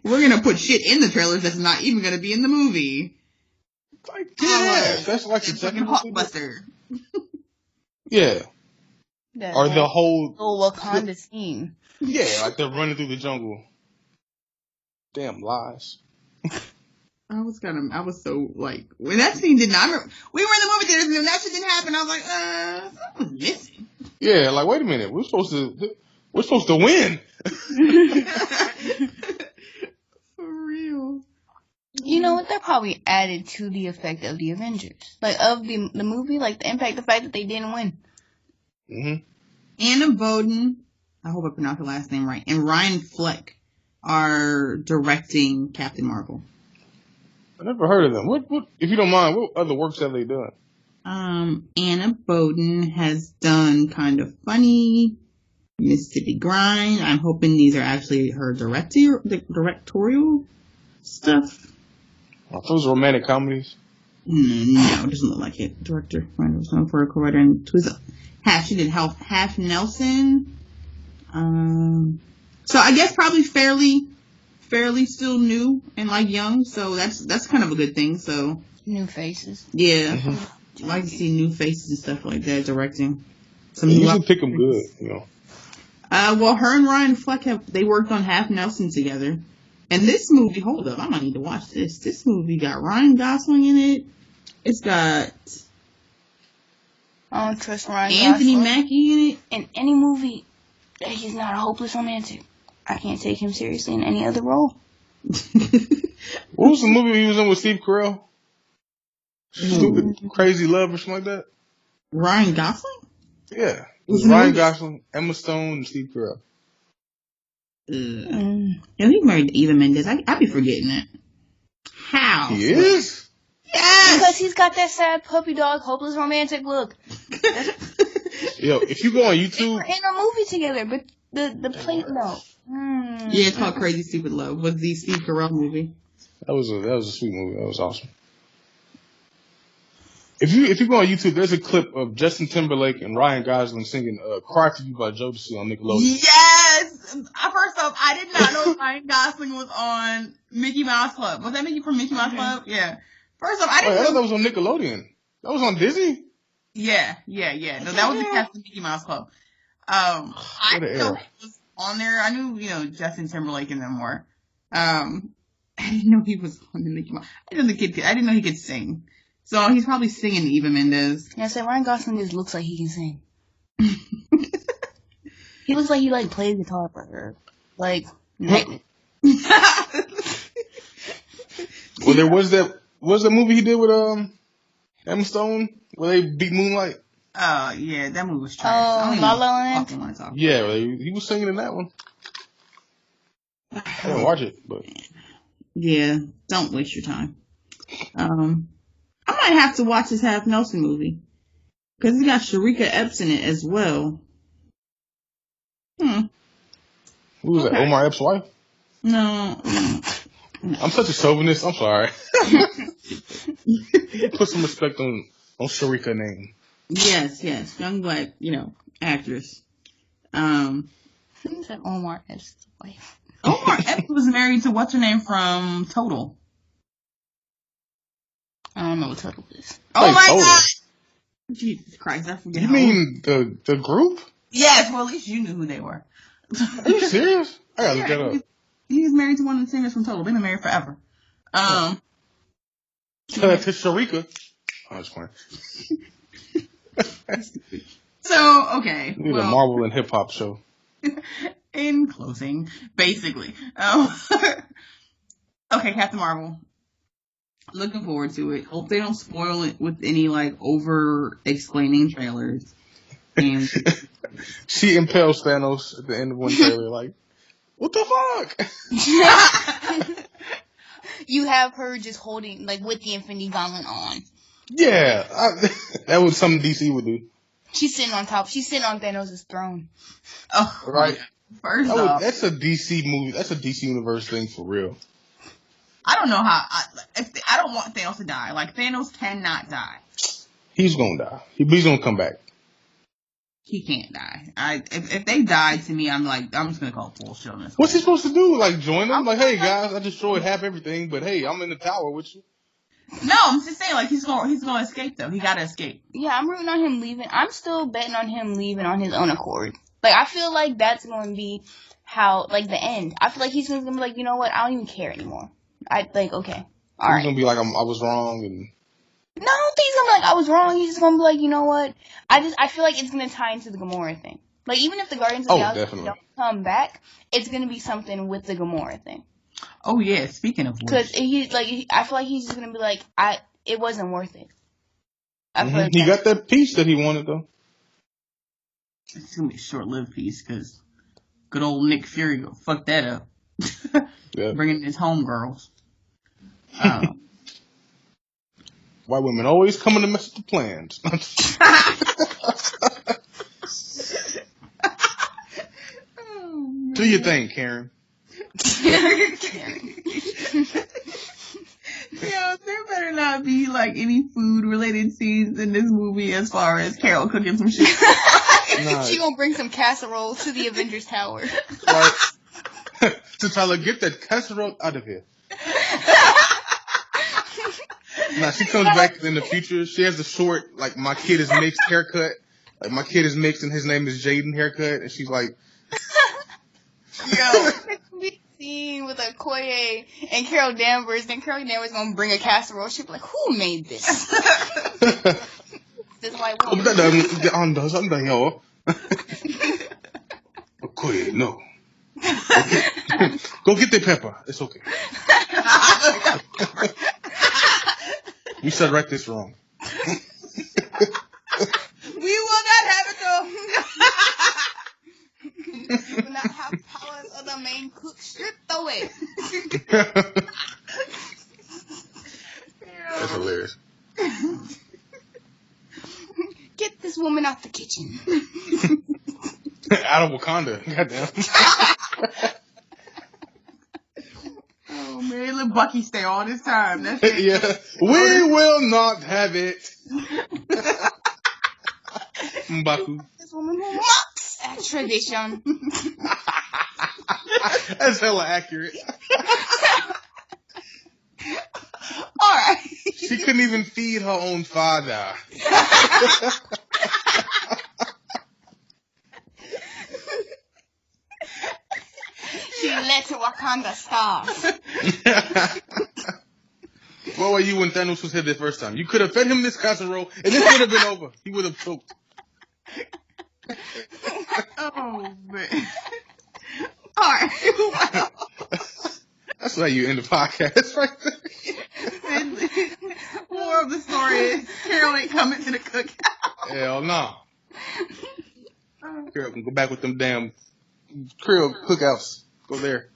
We're going to put shit in the trailers that's not even going to be in the movie. Like, that's like the fucking Hulkbuster. Yeah. Or the whole Wakanda scene. Yeah, like they're running through the jungle. Damn lies. I was so like, when that scene did not, we were in the movie theaters and that shit didn't happen. I was like, something's missing. Yeah, like, wait a minute, we're supposed to win. For real. You know what? That probably added to the effect of the Avengers, like of the movie, like the fact that they didn't win. Mm-hmm. Anna Boden, I hope I pronounced her last name right, and Ryan Fleck are directing Captain Marvel. I never heard of them. What, if you don't mind, what other works have they done? Anna Boden has done Kind of Funny, Mississippi Grind. I'm hoping these are actually her directorial stuff. Those romantic comedies? No, it doesn't look like it. Director, was known for a co-writer and she did Half Nelson. So I guess probably fairly still new and like young. So that's kind of a good thing. So new faces. Yeah, I like to see new faces and stuff like that directing. You should pick them good, you know. Well, her and Ryan Fleck they worked on Half Nelson together. And this movie, hold up, I might need to watch this. This movie got Ryan Gosling in it. It's got I don't trust Ryan Anthony Gosling. Mackie in it. In any movie that he's not a hopeless romantic, I can't take him seriously in any other role. What was the movie he was in with Steve Carell? Stupid Crazy Love or something like that? Ryan Gosling? Yeah. It was Ryan Gosling, Emma Stone, and Steve Carell. Yeah, he's married to Eva Mendes. I be forgetting that. How? He is? Yes! Because he's got that sad puppy dog, hopeless romantic look. Yo, if you go on YouTube... They were in a movie together, but the plate, no. Yeah, it's called Crazy Stupid Love. Was the Steve Carell movie. That was a sweet movie. That was awesome. If you go on YouTube, there's a clip of Justin Timberlake and Ryan Gosling singing Cry For You by Jodeci on Nickelodeon. Yes! First off, I did not know Ryan Gosling was on Mickey Mouse Club. Was that Mickey from Mickey Mouse Club? Yeah. First off, I didn't know. That was on Nickelodeon. That was on Disney? Yeah. No, that was the cast of Mickey Mouse Club. I didn't know he was on there. I knew, Justin Timberlake and them were. I didn't know he was on the Mickey Mouse. I didn't know he could sing. So he's probably singing Eva Mendes. Yeah, so Ryan Gosling just looks like he can sing. He looks like he plays guitar for her. Well, there was that movie he did with Emma Stone where they beat Moonlight. Yeah, that movie was trash. I don't La La Land. fucking want to talk. Yeah, he was singing in that one. I didn't watch it, but yeah, don't waste your time. I might have to watch this Half Nelson movie because it's got Sharika Epps in it as well. Who was that? Omar Epps' wife? No. I'm such a chauvinist. I'm sorry. Put some respect on Sharika name. Yes, young black, actress. Who said Omar Epps' wife? Omar Epps was married to what's her name from Total. I don't know what Total is. Oh my Total. God! Jesus Christ, I forget. You mean the group? Yes, well at least you knew who they were. Are you serious? I gotta look that up. He's married to one of the singers from Total. They've been married forever. To Sharika. I was playing. So, okay. We need a Marvel and hip hop show. In closing, basically. Okay, Captain Marvel. Looking forward to it. Hope they don't spoil it with any over explaining trailers. And she impales Thanos at the end of one trailer, what the fuck? You have her just holding, with the Infinity Gauntlet on. Yeah, that was something DC would do. She's sitting on Thanos' throne. Oh, right. First off, that's a DC movie. That's a DC universe thing for real. I don't know how. I don't want Thanos to die. Thanos cannot die. He's gonna die. He's gonna come back. He can't die. If they died to me, I'm just gonna call bullshit on this. What's he supposed to do? Join them? Hey guys, I destroyed half everything, but hey, I'm in the tower with you. No, I'm just saying, he's gonna escape though. He gotta escape. Yeah, I'm rooting on him leaving. I'm still betting on him leaving on his own accord. I feel like that's going to be how, the end. I feel like he's going to be you know what? I don't even care anymore. Okay, all right. He's going to be I was wrong and... No, I don't think he's going to be I was wrong. He's just going to be you know what? I feel like it's going to tie into the Gamora thing. Even if the Guardians of the Galaxy don't come back, it's going to be something with the Gamora thing. Oh yeah, speaking of which. Because I feel like he's just going to be it wasn't worth it. He got that piece that he wanted though. It's gonna be a short-lived piece because good old Nick Fury go fuck that up. Yeah. Bringing his homegirls. White women always coming to mess with the plans. Do your thing, Karen. Yeah, there better not be any food-related scenes in this movie as far as Carol cooking some shit. Nah. She gonna bring some casserole to the Avengers Tower. To try to get that casserole out of here. Nah, she comes back in the future. She has a short, my kid is mixed haircut. My kid is mixed and his name is Jaden haircut. And she's like... Yo. Be seen with Okoye and Carol Danvers. Then Carol Danvers gonna bring a casserole. She'll be who made this? This white woman. Okoye, no. Go get the pepper. It's okay. We said right this wrong. We will not have it though. We will not have powers of the main cook stripped away. That's hilarious. Get this woman out the kitchen. Out of Wakanda. Goddamn. Oh man, let Bucky stay all this time. That's it. Yeah. We will not have it. Mbaku. This woman mocks at tradition. That's hella accurate. Alright. She couldn't even feed her own father. She let Wakanda starve. Where were you when Thanos was hit the first time? You could have fed him this casserole and this would have been over. He would have choked. Oh man. Alright. That's how you end the podcast right there. notorious. Carol ain't coming to the cookout. Hell no. Carol can go back with them damn Creole cookouts. Go there.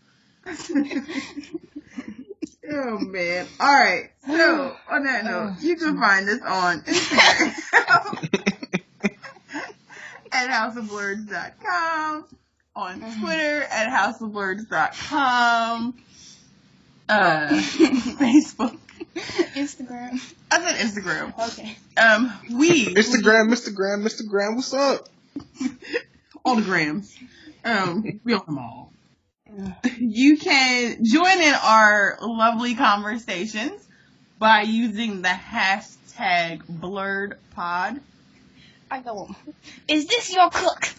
Oh man. Alright. So on that note, you can find us on Instagram at houseofwords.com, on Twitter at houseofwords.com, Facebook. Instagram. I said Instagram. Okay. Instagram, what's up? All the grams. We on them all. You can join in our lovely conversations by using the hashtag blurredpod. I go, is this your cook?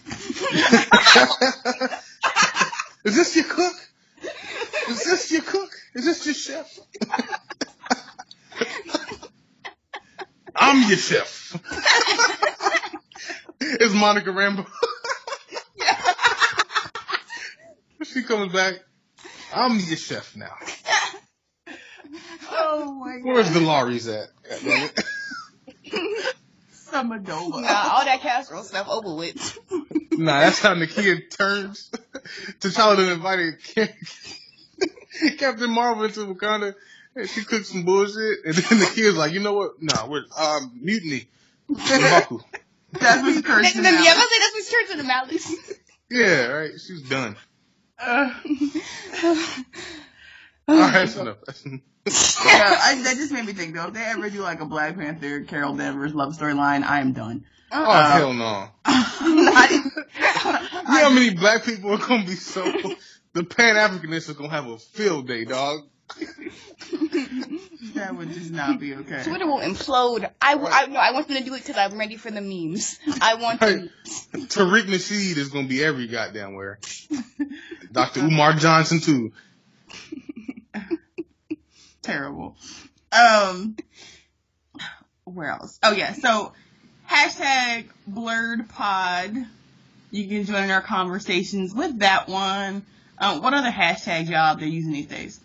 Is this your cook? Is this your cook? Is this your chef? I'm your chef. It's Monica Rambeau. She comes back. I'm your chef now. Oh my god. Where's the Laurie's at? Some Adoba. Nah, all that casserole stuff over with. Nah, that's how Nakia turns. T'Challa done invited Captain Marvel into Wakanda, and she cooked some bullshit, and then the kid's like, you know what? Nah, we're mutiny. M'Baku. That's what she turns to now. Yeah, I was say that's what she turns to the malice. Yeah, right. She's done. Alright, that's enough. That just made me think though, if they ever do like a Black Panther Carol Danvers love storyline, I am done. Oh, hell no. You know how many black people are gonna be so... The Pan-Africanists are gonna have a field day, dog. That would just not be okay. Twitter will implode. I want them to do it because I'm ready for the memes. I want the memes. Tariq Nasheed is gonna be every goddamn where. Dr. Umar Johnson too. Terrible. Where else? Oh yeah, so hashtag blurredpod. You can join our conversations with that one. What other hashtag job they're using these days?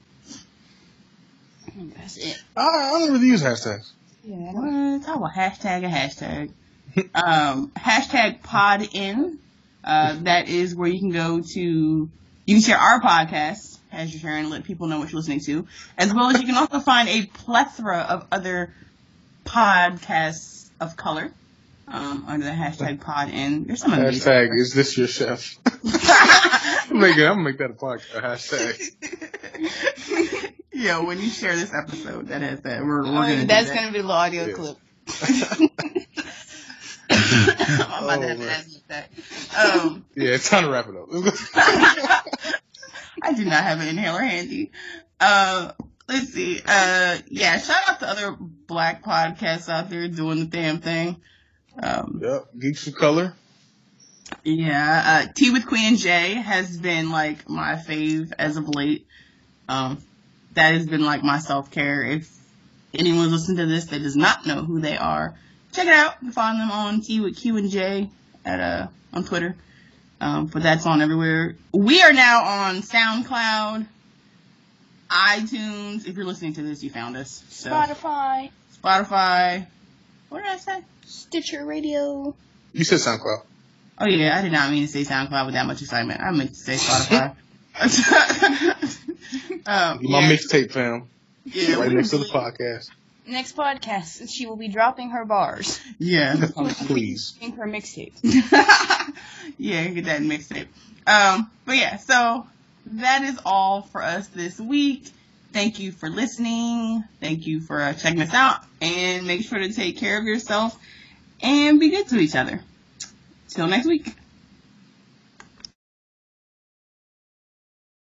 That's it. I don't really use hashtags. Yeah. What? How about hashtag a hashtag? Hashtag pod in. That is where you can go to, you can share our podcast as you're sharing, let people know what you're listening to, as well as you can also find a plethora of other podcasts of color under the hashtag pod in. There's some hashtag is this your chef? I'm gonna make that a hashtag. Yeah, when you share this episode, that has that. We're gonna that's do that. gonna be the audio clip. I'm about to have to ask that. Yeah, it's time to wrap it up. I do not have an inhaler handy. Let's see. Yeah, shout out to other black podcasts out there doing the damn thing. Yep, Geeks of Color. Yeah, Tea with Queen J has been like my fave as of late. That has been like my self-care. If anyone's listening to this that does not know who they are, check it out. You can find them on Tea with Q and J at on Twitter. But that's on everywhere. We are now on SoundCloud, iTunes. If you're listening to this, you found us. So. Spotify. What did I say? Stitcher Radio. You said SoundCloud. Oh yeah, I did not mean to say SoundCloud with that much excitement. I meant to say Spotify. My mixtape fam. Yeah, right next to the podcast. Next podcast, she will be dropping her bars. Yeah. Please. Her mixtape. Yeah, get that mixtape. But yeah, so that is all for us this week. Thank you for listening. Thank you for checking us out. And make sure to take care of yourself and be good to each other. Till next week.